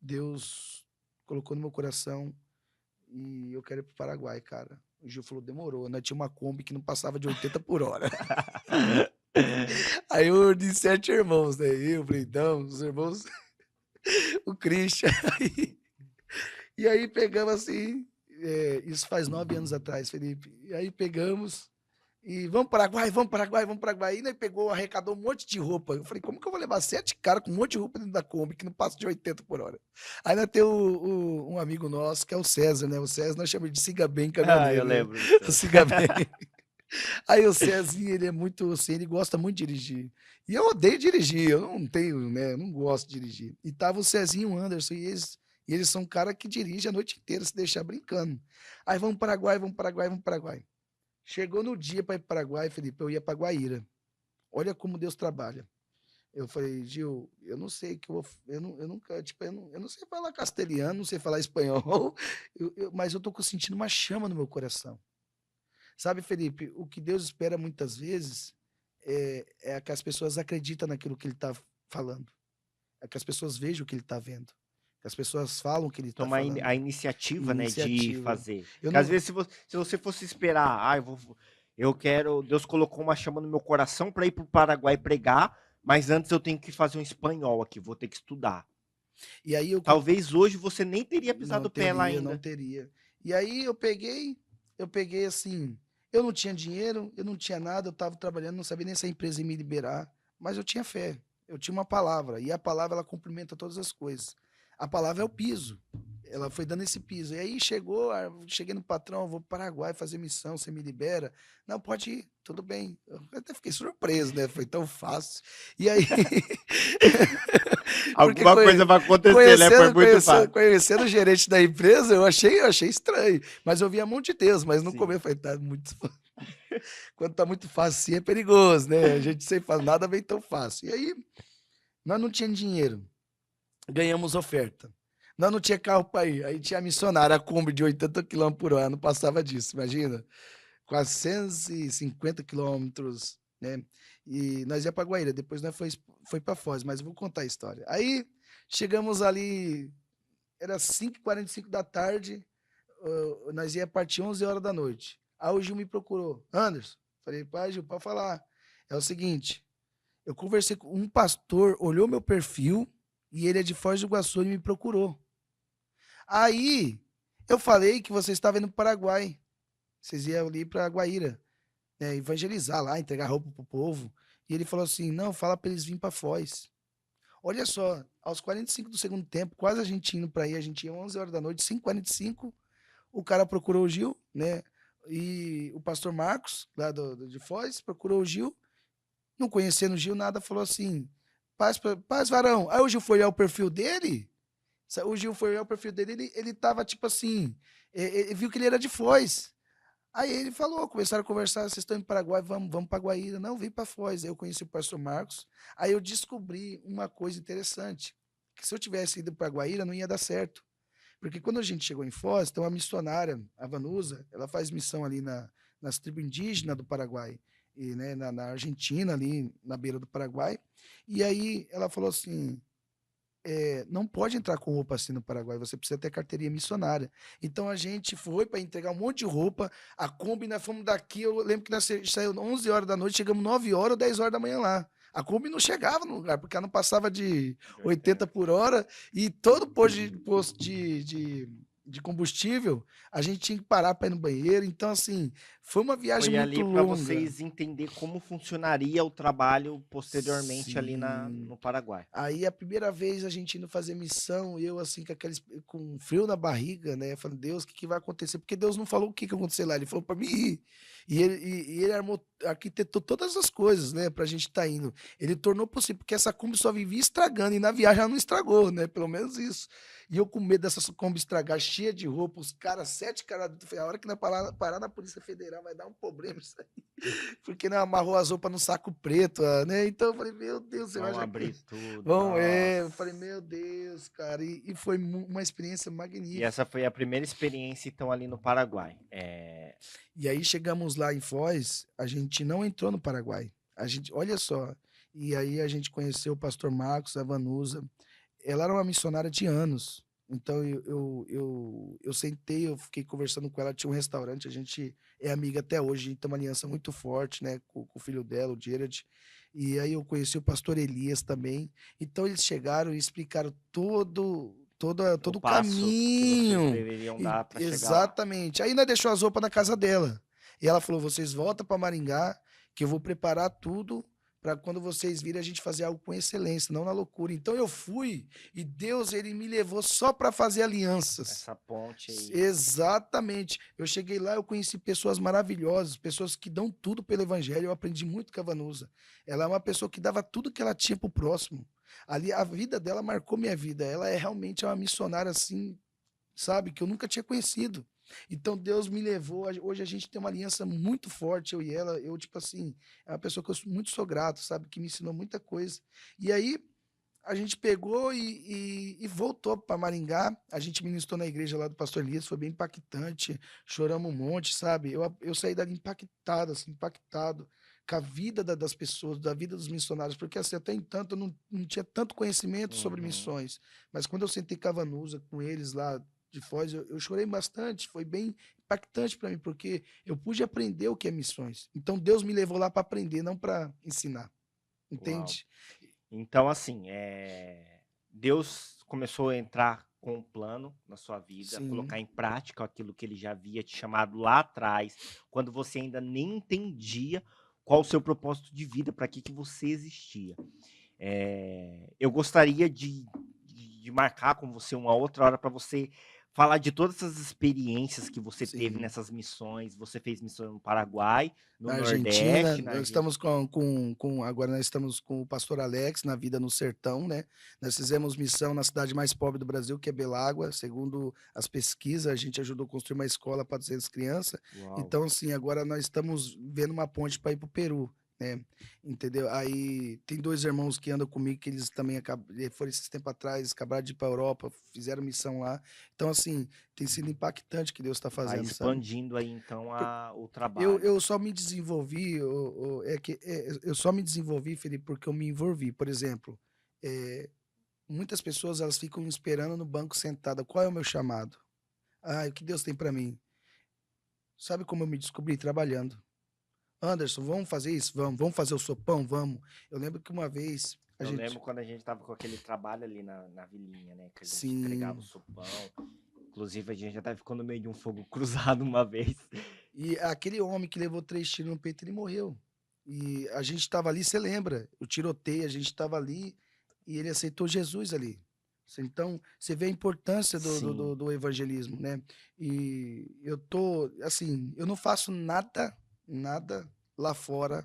Speaker 2: Deus colocou no meu coração e eu quero ir pro Paraguai, cara. O Gil falou, demorou, né? Tinha uma Kombi que não passava de 80 por hora. Aí eu de 7 irmãos, né? Eu, Brendão, os irmãos, o Christian. E aí pegamos assim, isso faz 9 anos atrás, Felipe. E aí pegamos e vamos para Paraguai, vamos para Paraguai, vamos para Paraguai. E daí pegou, arrecadou um monte de roupa. Eu falei, como que eu vou levar 7 caras com um monte de roupa dentro da Kombi que não passa de 80 por hora? Aí nós tem um amigo nosso, que é o César, né? O César nós chamamos de Siga Bem
Speaker 1: Ah, eu
Speaker 2: Caminhoneiro, né?
Speaker 1: lembro do
Speaker 2: O
Speaker 1: céu.
Speaker 2: Siga Bem. Aí o Cezinho, ele é muito assim, ele gosta muito de dirigir. E eu odeio dirigir, eu não tenho, né? Eu não gosto de dirigir. E tava o Cezinho e o Anderson, e eles são um cara que dirige a noite inteira, se deixar brincando. Aí vamos para Paraguai, vamos para Paraguai, vamos para Paraguai. Chegou no dia para ir para Paraguai, Felipe, eu ia para Guaíra. Olha como Deus trabalha. Eu falei, Gil, eu não sei que eu vou. Eu nunca, tipo, eu não sei falar castelhano, não sei falar espanhol, mas eu tô sentindo uma chama no meu coração. Sabe, Felipe, o que Deus espera muitas vezes é que as pessoas acreditam naquilo que ele está falando, é que as pessoas vejam o que ele está vendo, que as pessoas falam o que ele está
Speaker 1: Tomar
Speaker 2: falando.
Speaker 1: a iniciativa, né, de
Speaker 2: Iniciativa.
Speaker 1: fazer.
Speaker 2: Eu
Speaker 1: Porque às
Speaker 2: não,
Speaker 1: vezes se você fosse esperar, eu quero, Deus colocou uma chama no meu coração para ir para o Paraguai pregar, mas antes eu tenho que fazer um espanhol aqui, vou ter que estudar.
Speaker 2: e aí
Speaker 1: Talvez hoje você nem teria
Speaker 2: não
Speaker 1: pisado o pé lá
Speaker 2: teria, não
Speaker 1: ainda.
Speaker 2: teria. E aí eu peguei assim, eu não tinha dinheiro, eu não tinha nada, eu estava trabalhando, não sabia nem se a empresa ia me liberar, mas eu tinha fé, eu tinha uma palavra, e a palavra ela cumprimenta todas as coisas. A palavra é o piso. Ela foi dando esse piso. E aí cheguei no patrão, vou para o Paraguai fazer missão, você me libera? Não, pode ir, tudo bem. Eu até fiquei surpreso, né? Foi tão fácil. E aí, porque
Speaker 1: Alguma coisa vai acontecer, né? Foi
Speaker 2: conhecendo,
Speaker 1: muito
Speaker 2: conhecendo,
Speaker 1: fácil.
Speaker 2: conhecendo o gerente da empresa, eu achei estranho. Mas eu vi a mão de Deus, mas no
Speaker 1: Sim.
Speaker 2: começo eu falei, tá muito. Quando tá muito fácil assim é perigoso, né? A gente sempre fala, nada vem tão fácil. E aí, nós não tínhamos dinheiro, ganhamos oferta. Nós não tinha carro para ir. Aí tinha a missionária, a Kombi de 80 quilômetros por ano, passava disso, imagina. 450 quilômetros, né? E nós ia para Guaíra, depois nós foi para Foz, mas eu vou contar a história. Aí chegamos ali, era 5h45 da tarde, nós ia partir 11 horas da noite. Aí o Gil me procurou. Anderson, falei, pai, Gil, pode falar. É o seguinte, eu conversei com um pastor, olhou meu perfil e ele é de Foz do Iguaçu e me procurou. Aí eu falei que você estava indo para o Paraguai. Vocês iam ali para Guaíra, né, evangelizar lá, entregar roupa pro povo. E ele falou assim: não, fala para eles virem para Foz. Olha só, aos 45 do segundo tempo, quase a gente indo para aí, a gente ia 11 horas da noite, 5h45, o cara procurou o Gil, né? E o pastor Marcos, lá de Foz, procurou o Gil, não conhecendo o Gil, nada, falou assim: paz, varão. Aí o Gil foi olhar o perfil dele, o Gil foi olhar o perfil dele, ele tava tipo assim, viu que ele era de Foz. Aí ele falou, começaram a conversar, vocês estão em Paraguai, vamos para Guaíra. Não, vim para Foz. Aí eu conheci o pastor Marcos. Aí eu descobri uma coisa interessante, que se eu tivesse ido para Guaíra não ia dar certo. Porque quando a gente chegou em Foz, tem uma missionária, a Vanusa, ela faz missão ali nas tribos indígenas do Paraguai, e, né, na Argentina, ali na beira do Paraguai. E aí ela falou assim, não pode entrar com roupa assim no Paraguai, você precisa ter carteirinha missionária. Então a gente foi para entregar um monte de roupa, a Kombi, nós fomos daqui, eu lembro que nós saímos 11 horas da noite, chegamos 9 horas ou 10 horas da manhã lá. A Kombi não chegava no lugar, porque ela não passava de 80 por hora e todo posto de combustível, a gente tinha que parar para ir no banheiro. Então, assim, foi uma viagem
Speaker 1: Foi
Speaker 2: muito
Speaker 1: ali para
Speaker 2: longa.
Speaker 1: vocês entender como funcionaria o trabalho posteriormente ali
Speaker 2: Sim.
Speaker 1: no Paraguai.
Speaker 2: Aí a primeira vez a gente indo fazer missão, eu assim com frio na barriga, né? Falando, Deus, o que vai acontecer? Porque Deus não falou o que ia acontecer lá, ele falou para mim ir. E ele arquitetou todas as coisas, né, pra gente estar indo. Ele tornou possível, porque essa Kombi só vivia estragando, e na viagem ela não estragou, né? Pelo menos isso. E eu com medo dessa Kombi estragar, cheia de roupa, os caras, 7 caras, a hora que nós parar na Polícia Federal vai dar um problema isso aí. Porque não amarrou as roupas no saco preto, né? Então eu falei, meu Deus, você vai
Speaker 1: Vão
Speaker 2: já que.
Speaker 1: abrir tudo,
Speaker 2: Bom, eu falei,
Speaker 1: nossa.
Speaker 2: meu Deus, cara, e foi uma experiência
Speaker 1: E
Speaker 2: magnífica.
Speaker 1: essa foi a primeira experiência, então, ali no Paraguai.
Speaker 2: E aí chegamos lá em Foz, a gente não entrou no Paraguai. A gente, olha só, e aí a gente conheceu o pastor Marcos, a Vanusa. Ela era uma missionária de anos. Então eu sentei, eu fiquei conversando com ela, tinha um restaurante, a gente é amiga até hoje, a gente tem uma aliança muito forte, né, com o filho dela, o Gerard. E aí eu conheci o pastor Elias também. Então eles chegaram e explicaram
Speaker 1: O
Speaker 2: todo o
Speaker 1: passo que vocês
Speaker 2: caminho.
Speaker 1: deveriam dar para chegar lá.
Speaker 2: Exatamente. Aí nós deixou as roupas na casa dela. E ela falou: vocês voltam para Maringá, que eu vou preparar tudo para quando vocês virem a gente fazer algo com excelência, não na loucura. Então eu fui e Deus ele me levou só para fazer alianças.
Speaker 1: Essa ponte aí.
Speaker 2: Exatamente. Eu cheguei lá, eu conheci pessoas maravilhosas, pessoas que dão tudo pelo evangelho. Eu aprendi muito com a Vanusa. Ela é uma pessoa que dava tudo que ela tinha pro próximo. Ali a vida dela marcou minha vida. Ela é realmente uma missionária assim, sabe, que eu nunca tinha conhecido. Então Deus me levou. Hoje a gente tem uma aliança muito forte, eu e ela. Eu, tipo assim, é uma pessoa que muito sou grato, sabe, que me ensinou muita coisa. E aí a gente pegou e voltou para Maringá. A gente ministrou na igreja lá do Pastor Elias, foi bem impactante. Choramos um monte, sabe? Eu saí dali impactado, assim, impactado com a vida das pessoas, da vida dos missionários, porque assim, até então eu não tinha tanto conhecimento sobre
Speaker 1: Uhum.
Speaker 2: missões. Mas quando eu sentei com a Vanusa, com eles lá de Foz, eu chorei bastante, foi bem impactante para mim, porque eu pude aprender o que é missões. Então Deus me levou lá para aprender, não para ensinar,
Speaker 1: Uau.
Speaker 2: entende?
Speaker 1: Então, assim, Deus começou a entrar com um plano na sua vida,
Speaker 2: Sim.
Speaker 1: colocar em prática aquilo que ele já havia te chamado lá atrás, quando você ainda nem entendia qual o seu propósito de vida, para que você existia. Eu gostaria de marcar com você uma outra hora para você falar de todas essas experiências que você teve
Speaker 2: Sim.
Speaker 1: nessas missões. Você fez missão no Paraguai, no
Speaker 2: Na Argentina,
Speaker 1: Nordeste, na
Speaker 2: nós estamos
Speaker 1: Argentina.
Speaker 2: agora nós estamos com o pastor Alex na Vida no Sertão, né? Nós fizemos missão na cidade mais pobre do Brasil, que é Belágua. Segundo as pesquisas, a gente ajudou a construir uma escola para 200 crianças.
Speaker 1: Uau.
Speaker 2: Então, assim, agora nós estamos vendo uma ponte para ir para o Peru, né? Entendeu? Aí tem 2 irmãos que andam comigo, que eles também foram esses tempos atrás, acabaram de ir para a Europa, fizeram missão lá. Então, assim, tem sido impactante o que Deus está
Speaker 1: Tá
Speaker 2: fazendo, sabe?
Speaker 1: expandindo aí então o
Speaker 2: Eu,
Speaker 1: trabalho.
Speaker 2: eu só me desenvolvi, eu só me desenvolvi, Felipe, porque eu me envolvi. Por exemplo, é, muitas pessoas elas ficam me esperando no banco sentada. Qual é o meu chamado? Ah, o que Deus tem para mim? Sabe como eu me descobri? Trabalhando. Anderson, vamos fazer isso? Vamos. Vamos fazer o sopão? Vamos. Eu lembro que uma vez a
Speaker 1: Eu
Speaker 2: gente.
Speaker 1: lembro quando a gente tava com aquele trabalho ali na vilinha, né? Que a gente entregava o
Speaker 2: Sim.
Speaker 1: sopão. Inclusive, a gente já até ficou no meio de um fogo cruzado uma vez.
Speaker 2: E aquele homem que levou 3 tiros no peito, ele morreu. E a gente estava ali, você lembra? O tiroteio, a gente estava ali e ele aceitou Jesus ali. Então, você vê a importância
Speaker 1: Sim,
Speaker 2: do evangelismo, né? E eu tô, assim, eu não faço nada, nada lá fora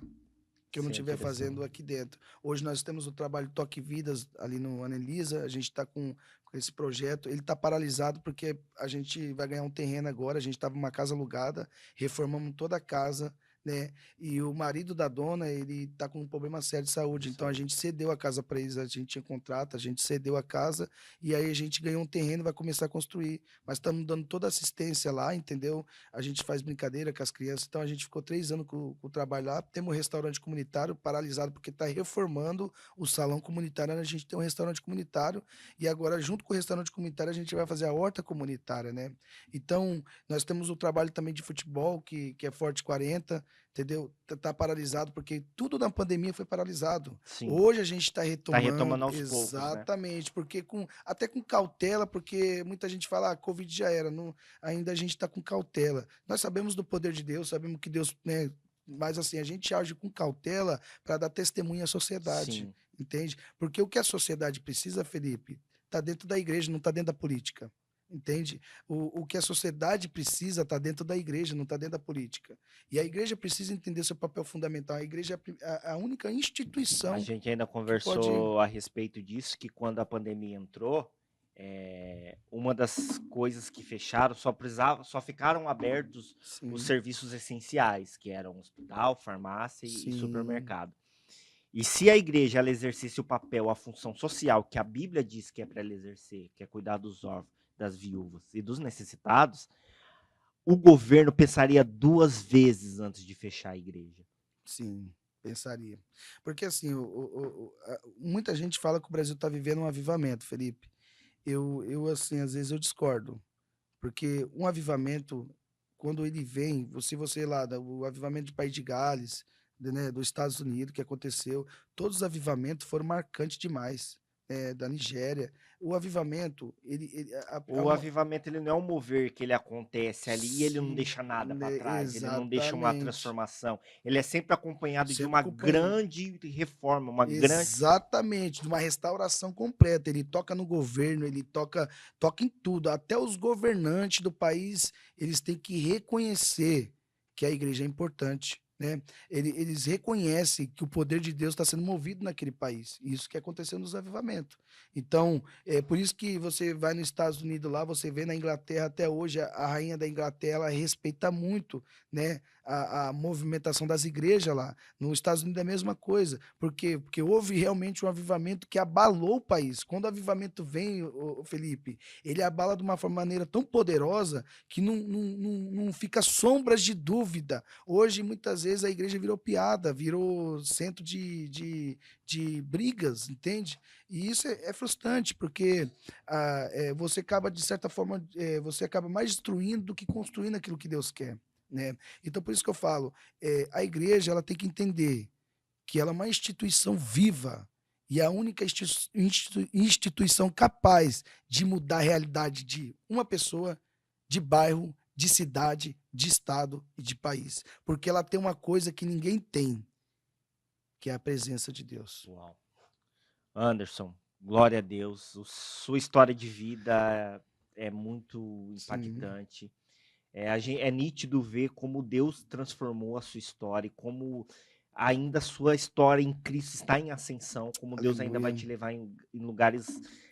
Speaker 2: que eu não
Speaker 1: isso é
Speaker 2: estiver fazendo
Speaker 1: interessante.
Speaker 2: aqui dentro. Hoje nós temos o trabalho Toque Vidas ali no Anelisa, a gente está com esse projeto. Ele está paralisado porque a gente vai ganhar um terreno agora, a gente estava numa casa alugada, reformamos toda a casa, né? E o marido da dona, ele está com um problema sério de saúde, então a
Speaker 1: Saúde.
Speaker 2: gente cedeu a casa para eles, a gente tinha contrato, a gente cedeu a casa e aí a gente ganhou um terreno e vai começar a construir. Mas estamos dando toda a assistência lá, entendeu? A gente faz brincadeira com as crianças, então a gente ficou 3 anos com o trabalho lá. Temos um restaurante comunitário paralisado porque está reformando o salão comunitário. A gente tem um restaurante comunitário e agora, junto com o restaurante comunitário, a gente vai fazer a horta comunitária, né? Então, nós temos o trabalho também de futebol, que é Forte 40, entendeu? Tá paralisado porque tudo na pandemia foi paralisado.
Speaker 1: Sim,
Speaker 2: Hoje a gente está
Speaker 1: tá
Speaker 2: retomando,
Speaker 1: retomando aos poucos, né?
Speaker 2: exatamente, porque até com cautela, porque muita gente fala, ah, Covid já era, não, ainda a gente está com cautela. Nós sabemos do poder de Deus, sabemos que Deus, né? Mas assim, a gente age com cautela para dar testemunho à sociedade,
Speaker 1: Sim.
Speaker 2: entende? Porque o que a sociedade precisa, Felipe, está dentro da igreja, não está dentro da política. Entende? O que a sociedade precisa está dentro da igreja, não está dentro da política. E a igreja precisa entender seu papel fundamental. A igreja é a única
Speaker 1: A
Speaker 2: instituição
Speaker 1: gente ainda
Speaker 2: que pode.
Speaker 1: conversou a respeito disso, que quando a pandemia entrou, uma das coisas que fecharam, só ficaram abertos os
Speaker 2: Sim,
Speaker 1: serviços essenciais, que eram hospital, farmácia e
Speaker 2: sim,
Speaker 1: supermercado. E se a igreja ela exercesse o papel, a função social que a Bíblia diz que é para ela exercer, que é cuidar dos órfãos, das viúvas e dos necessitados, o governo pensaria 2 vezes antes de fechar a igreja.
Speaker 2: sim, pensaria. Porque assim, muita gente fala que o Brasil está vivendo um avivamento, Felipe. Assim, às vezes eu discordo. Porque um avivamento, quando ele vem, se você lá, o avivamento do País de Gales, né, dos Estados Unidos, que aconteceu, todos os avivamentos foram marcantes demais. da Nigéria. O avivamento,
Speaker 1: O avivamento ele não é um mover que ele acontece ali e ele não
Speaker 2: sim,
Speaker 1: deixa nada para
Speaker 2: né,
Speaker 1: trás, ele não deixa uma
Speaker 2: exatamente.
Speaker 1: transformação. Ele é sempre acompanhado de
Speaker 2: Sempre
Speaker 1: uma
Speaker 2: acompanhando.
Speaker 1: grande reforma, uma grande.
Speaker 2: Exatamente, de uma restauração completa. Ele toca no governo, ele toca em tudo. Até os governantes do país, eles têm que reconhecer que a igreja é importante, né? Eles reconhecem que o poder de Deus está sendo movido naquele país. Isso que aconteceu nos avivamentos. Então, é por isso que você vai nos Estados Unidos lá, você vê na Inglaterra até hoje, a rainha da Inglaterra, ela respeita muito, né, a movimentação das igrejas lá. Nos Estados Unidos é a mesma coisa. Por quê? Porque houve realmente um avivamento que abalou o país. Quando o avivamento vem, Felipe, ele abala de uma maneira tão poderosa que não fica sombras de dúvida. Hoje, muitas vezes, a igreja virou piada, virou centro de brigas, entende? E isso é frustrante, porque você acaba, de certa forma, você acaba mais destruindo do que construindo aquilo que Deus quer. Né? Então, por isso que eu falo, a igreja ela tem que entender que ela é uma instituição viva e a única instituição capaz de mudar a realidade de uma pessoa, de bairro, de cidade, de estado e de país. Porque ela tem uma coisa que ninguém tem, que é a presença de Deus.
Speaker 1: Uau. Anderson, glória a Deus. Sua história de vida é muito
Speaker 2: Sim,
Speaker 1: impactante. É nítido ver como Deus transformou a sua história e como ainda a sua história em Cristo está em ascensão, como Deus ainda vai
Speaker 2: aleluia.
Speaker 1: te levar em lugares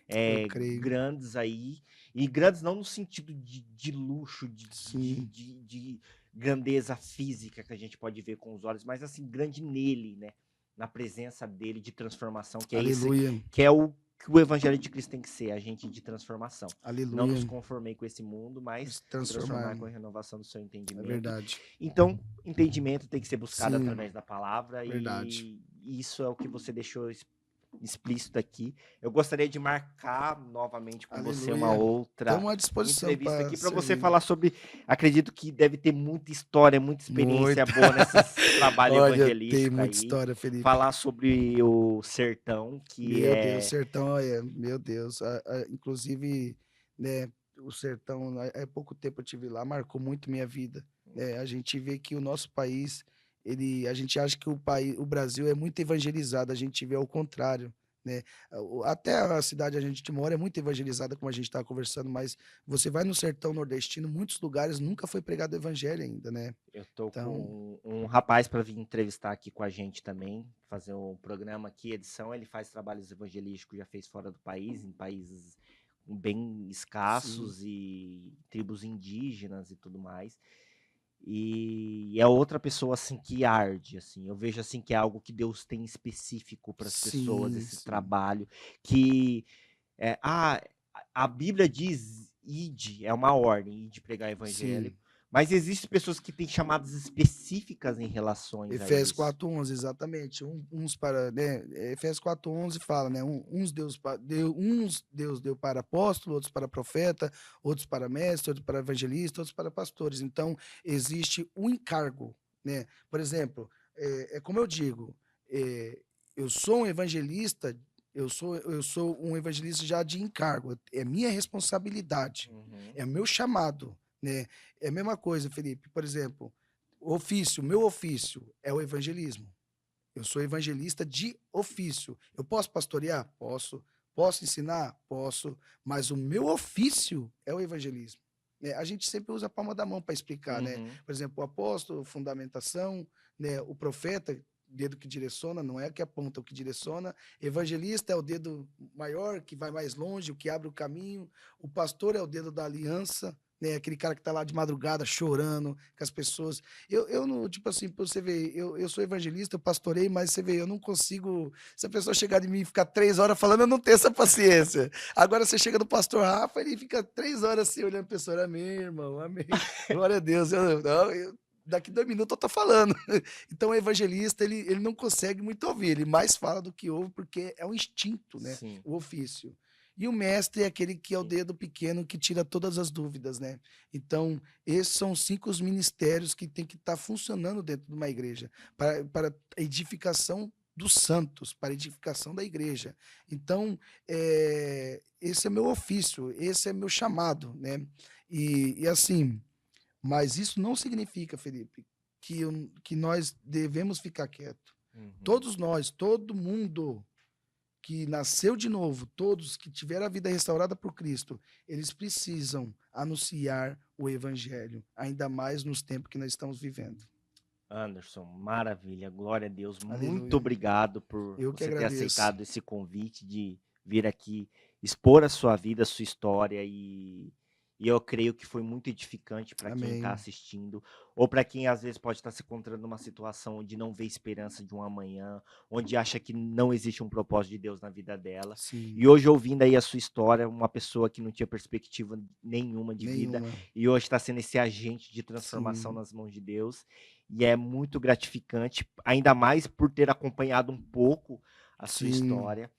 Speaker 2: Eu creio.
Speaker 1: grandes aí, e grandes não no sentido de luxo,
Speaker 2: Sim,
Speaker 1: de grandeza física que a gente pode ver com os olhos, mas assim, grande nele, né? Na presença dele de transformação, que é esse,
Speaker 2: aleluia,
Speaker 1: que é o que o evangelho de Cristo tem que ser, agente de transformação. Não nos
Speaker 2: aleluia.
Speaker 1: conformei com esse mundo, mas
Speaker 2: Se transformar,
Speaker 1: transformar com a renovação do seu
Speaker 2: é
Speaker 1: entendimento.
Speaker 2: verdade.
Speaker 1: Então, entendimento tem que ser buscado
Speaker 2: Sim,
Speaker 1: através da palavra
Speaker 2: verdade.
Speaker 1: e isso é o que você deixou explícito aqui. Eu gostaria de marcar novamente com você uma
Speaker 2: Aleluia.
Speaker 1: outra
Speaker 2: Estamos à disposição
Speaker 1: entrevista
Speaker 2: para
Speaker 1: aqui para você
Speaker 2: servir.
Speaker 1: falar sobre. Acredito que deve ter muita história, muita experiência
Speaker 2: Muito.
Speaker 1: boa nesse trabalho
Speaker 2: Olha, tem
Speaker 1: evangelístico
Speaker 2: muita
Speaker 1: aí.
Speaker 2: história, Felipe.
Speaker 1: Falar sobre o sertão, que
Speaker 2: Meu Deus,
Speaker 1: é.
Speaker 2: sertão, meu Deus. Inclusive, né, o sertão, há pouco tempo eu tive lá, marcou muito minha vida. A gente vê que o nosso país, a gente acha que o Brasil é muito evangelizado, a gente vê ao contrário. Né? Até a cidade onde a gente mora é muito evangelizada, como a gente está conversando, mas você vai no sertão nordestino, muitos lugares nunca foi pregado o evangelho ainda, né?
Speaker 1: Eu tô
Speaker 2: Então,
Speaker 1: com um rapaz para vir entrevistar aqui com a gente também, fazer um programa aqui, edição. Ele faz trabalhos evangelísticos, já fez fora do país, em países bem
Speaker 2: sim,
Speaker 1: escassos e tribos indígenas e tudo mais. E é outra pessoa assim que arde, assim. Eu vejo assim que é algo que Deus tem específico para as pessoas,
Speaker 2: sim,
Speaker 1: esse
Speaker 2: sim.
Speaker 1: trabalho que a Bíblia diz ide, é uma ordem, ide pregar o evangelho,
Speaker 2: Sim.
Speaker 1: mas existem pessoas que têm chamadas específicas em relações a
Speaker 2: Efésios
Speaker 1: isso.
Speaker 2: 4:11, exatamente. Uns para, né, Efésios 4:11 fala, né, uns Deus deu para apóstolo, outros para profeta, outros para mestre, outros para evangelista, outros para pastores. Então, existe um encargo, né? Por exemplo, como eu digo, eu sou um evangelista, eu sou um evangelista já de encargo, é minha responsabilidade,
Speaker 1: Uhum.
Speaker 2: é meu chamado, né? É a mesma coisa, Felipe. Por exemplo, meu ofício é o evangelismo. Eu sou evangelista de ofício. Eu posso pastorear? Posso. Posso ensinar? Posso. Mas o meu ofício é o evangelismo. Né? A gente sempre usa a palma da mão para explicar, né?
Speaker 1: Uhum.
Speaker 2: Por exemplo, o apóstolo, fundamentação, né? O profeta, dedo que direciona, não é o que aponta, o que direciona. Evangelista é o dedo maior, que vai mais longe, o que abre o caminho. O pastor é o dedo da aliança, né? Aquele cara que está lá de madrugada chorando com as pessoas. Eu não, tipo assim, pra você ver, eu sou evangelista, eu pastorei, mas você vê, eu não consigo. Se a pessoa chegar de mim e ficar 3 horas falando, eu não tenho essa paciência. Agora você chega no pastor Rafa, ele fica 3 horas assim, olhando a pessoa, amém, irmão, amém. Glória a Deus. Daqui 2 minutos eu tô falando. Então o evangelista, ele não consegue muito ouvir, ele mais fala do que ouve, porque é um instinto, né?
Speaker 1: Sim,
Speaker 2: O ofício. E o mestre é aquele que é o
Speaker 1: sim.
Speaker 2: dedo pequeno que tira todas as dúvidas, né? Então, esses são 5 ministérios que tem que estar funcionando dentro de uma igreja para edificação dos santos, para a edificação da igreja. Então, esse é meu ofício, esse é meu chamado, né? E assim, mas isso não significa, Felipe, que nós devemos ficar quieto.
Speaker 1: Uhum.
Speaker 2: Todos nós, todo mundo que nasceu de novo, todos que tiveram a vida restaurada por Cristo, eles precisam anunciar o evangelho, ainda mais nos tempos que nós estamos vivendo.
Speaker 1: Anderson, maravilha, glória a Deus. Muito
Speaker 2: Aleluia.
Speaker 1: obrigado por
Speaker 2: Eu que
Speaker 1: você ter
Speaker 2: agradeço.
Speaker 1: aceitado esse convite de vir aqui expor a sua vida, a sua história e eu creio que foi muito edificante para quem está
Speaker 2: Amém.
Speaker 1: assistindo ou para quem às vezes pode estar se encontrando numa situação onde não vê esperança de um amanhã, onde acha que não existe um propósito de Deus na vida dela.
Speaker 2: Sim,
Speaker 1: E hoje ouvindo aí a sua história, uma pessoa que não tinha perspectiva nenhuma de vida
Speaker 2: nenhuma.
Speaker 1: e hoje está sendo esse agente de transformação
Speaker 2: Sim,
Speaker 1: nas mãos de Deus. E é muito gratificante, ainda mais por ter acompanhado um pouco a sua
Speaker 2: sim.
Speaker 1: história.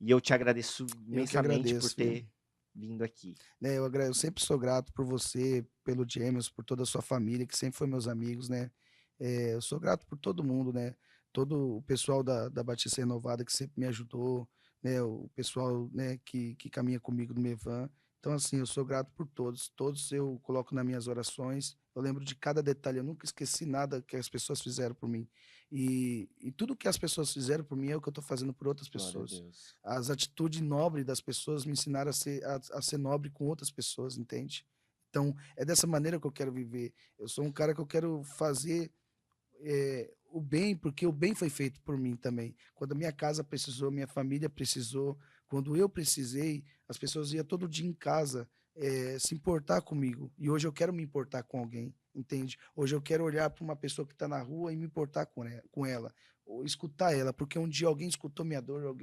Speaker 1: E eu te agradeço
Speaker 2: Eu que
Speaker 1: imensamente por
Speaker 2: agradeço, viu?
Speaker 1: ter vindo aqui.
Speaker 2: Né, eu sempre sou grato por você, pelo James, por toda a sua família, que sempre foi meus amigos, né? Eu sou grato por todo mundo, né? Todo o pessoal da Batista Renovada que sempre me ajudou, né? O pessoal, né, que caminha comigo no Mevan. Então, assim, eu sou grato por todos. Todos eu coloco nas minhas orações. Eu lembro de cada detalhe. Eu nunca esqueci nada que as pessoas fizeram por mim. E tudo que as pessoas fizeram por mim é o que eu estou fazendo por outras
Speaker 1: Glória a
Speaker 2: pessoas.
Speaker 1: Deus.
Speaker 2: As atitudes nobres das pessoas me ensinaram a ser nobre com outras pessoas, entende? Então, é dessa maneira que eu quero viver. Eu sou um cara que eu quero fazer o bem, porque o bem foi feito por mim também. Quando a minha casa precisou, minha família precisou, quando eu precisei, as pessoas iam todo dia em casa se importar comigo. E hoje eu quero me importar com alguém, entende? Hoje eu quero olhar para uma pessoa que está na rua e me importar com ela, ou escutar ela, porque um dia alguém escutou minha dor,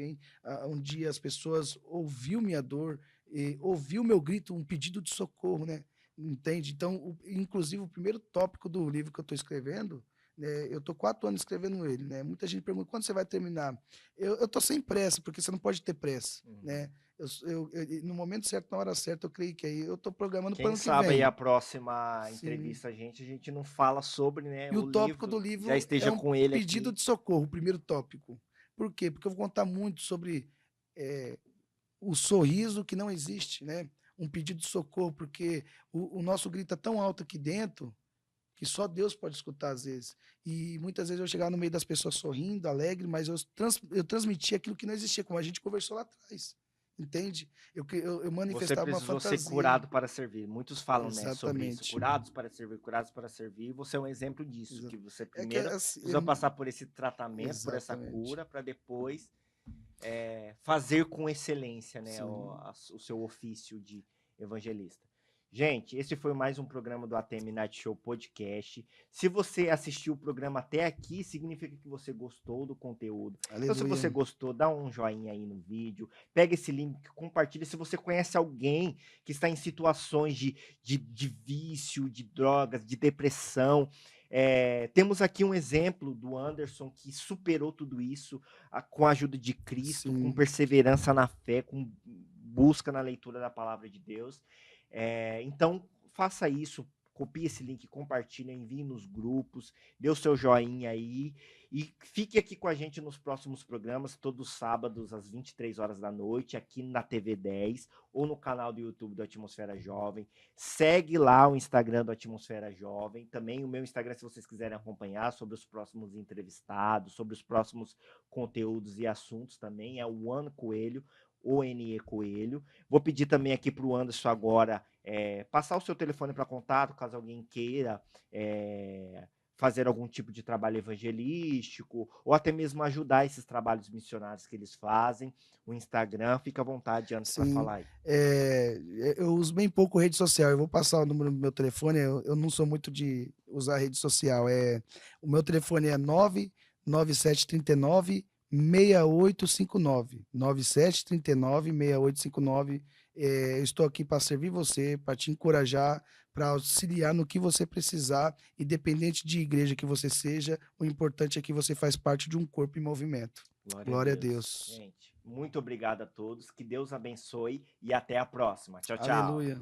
Speaker 2: um dia as pessoas ouviu minha dor, ouviu meu grito, um pedido de socorro, né? Entende? Então, inclusive, o primeiro tópico do livro que eu estou escrevendo, né, eu estou 4 anos escrevendo ele, né? Muita gente pergunta quando você vai terminar. Eu estou sem pressa, porque você não pode ter pressa,
Speaker 1: Uhum.
Speaker 2: né? No momento certo, na hora certa, eu creio que aí eu estou programando para o
Speaker 1: Quem
Speaker 2: ano que
Speaker 1: sabe aí a
Speaker 2: vem.
Speaker 1: próxima
Speaker 2: Sim.
Speaker 1: entrevista a gente não fala sobre, né,
Speaker 2: E o
Speaker 1: o
Speaker 2: tópico
Speaker 1: livro,
Speaker 2: do
Speaker 1: já
Speaker 2: livro é
Speaker 1: esteja
Speaker 2: um
Speaker 1: com ele
Speaker 2: pedido
Speaker 1: aqui.
Speaker 2: de socorro, o primeiro tópico. Por quê? Porque eu vou contar muito sobre eh, o sorriso que não existe, né? Um pedido de socorro, porque o nosso grito é tão alto aqui dentro que só Deus pode escutar às vezes. E muitas vezes eu chegava no meio das pessoas sorrindo, alegre, mas eu transmitia aquilo que não existia, como a gente conversou lá atrás. Entende? Eu
Speaker 1: Você
Speaker 2: manifestava uma
Speaker 1: precisou ser
Speaker 2: fantasia.
Speaker 1: curado para servir. Muitos falam, né, sobre isso.
Speaker 2: Exatamente.
Speaker 1: Curados para servir, curados para servir. E você é um exemplo disso,
Speaker 2: Exa-
Speaker 1: que você
Speaker 2: É que
Speaker 1: primeiro
Speaker 2: assim,
Speaker 1: precisou passar por esse tratamento, por essa
Speaker 2: exatamente.
Speaker 1: cura, para depois fazer com excelência, né,
Speaker 2: Sim.
Speaker 1: o seu ofício de evangelista. Gente, esse foi mais um programa do ATM Night Show Podcast. Se você assistiu o programa até aqui, significa que você gostou do conteúdo. Então, se
Speaker 2: Aleluia.
Speaker 1: você gostou, dá um joinha aí no vídeo, pega esse link, compartilha. Se você conhece alguém que está em situações de vício, de drogas, de depressão, temos aqui um exemplo do Anderson que superou tudo isso com a ajuda de Cristo, com
Speaker 2: Sim.
Speaker 1: perseverança na fé, com busca na leitura da palavra de Deus. Então, faça isso, copie esse link, compartilhe, envie nos grupos, dê o seu joinha aí e fique aqui com a gente nos próximos programas, todos os sábados às 23 horas da noite, aqui na TV 10 ou no canal do YouTube do Atmosfera Jovem. Segue lá o Instagram do Atmosfera Jovem, também o meu Instagram, se vocês quiserem acompanhar sobre os próximos entrevistados, sobre os próximos conteúdos e assuntos também, é o One Coelho, ONE Coelho. Vou pedir também aqui para o Anderson agora passar o seu telefone para contato, caso alguém queira fazer algum tipo de trabalho evangelístico, ou até mesmo ajudar esses trabalhos missionários que eles fazem. O Instagram, fica à vontade, Anderson, para
Speaker 2: Sim.
Speaker 1: falar aí.
Speaker 2: Eu uso bem pouco rede social. Eu vou passar o número do meu telefone. Eu não sou muito de usar rede social. O meu telefone é 99739 6859. 9739 6859. Eu estou aqui para servir você, para te encorajar, para auxiliar no que você precisar, independente de igreja que você seja. O importante é que você faz parte de um corpo em movimento.
Speaker 1: Glória a
Speaker 2: Glória a
Speaker 1: Deus.
Speaker 2: Deus.
Speaker 1: Gente, muito obrigado a todos. Que Deus abençoe e até a próxima. Tchau, tchau.
Speaker 2: Aleluia.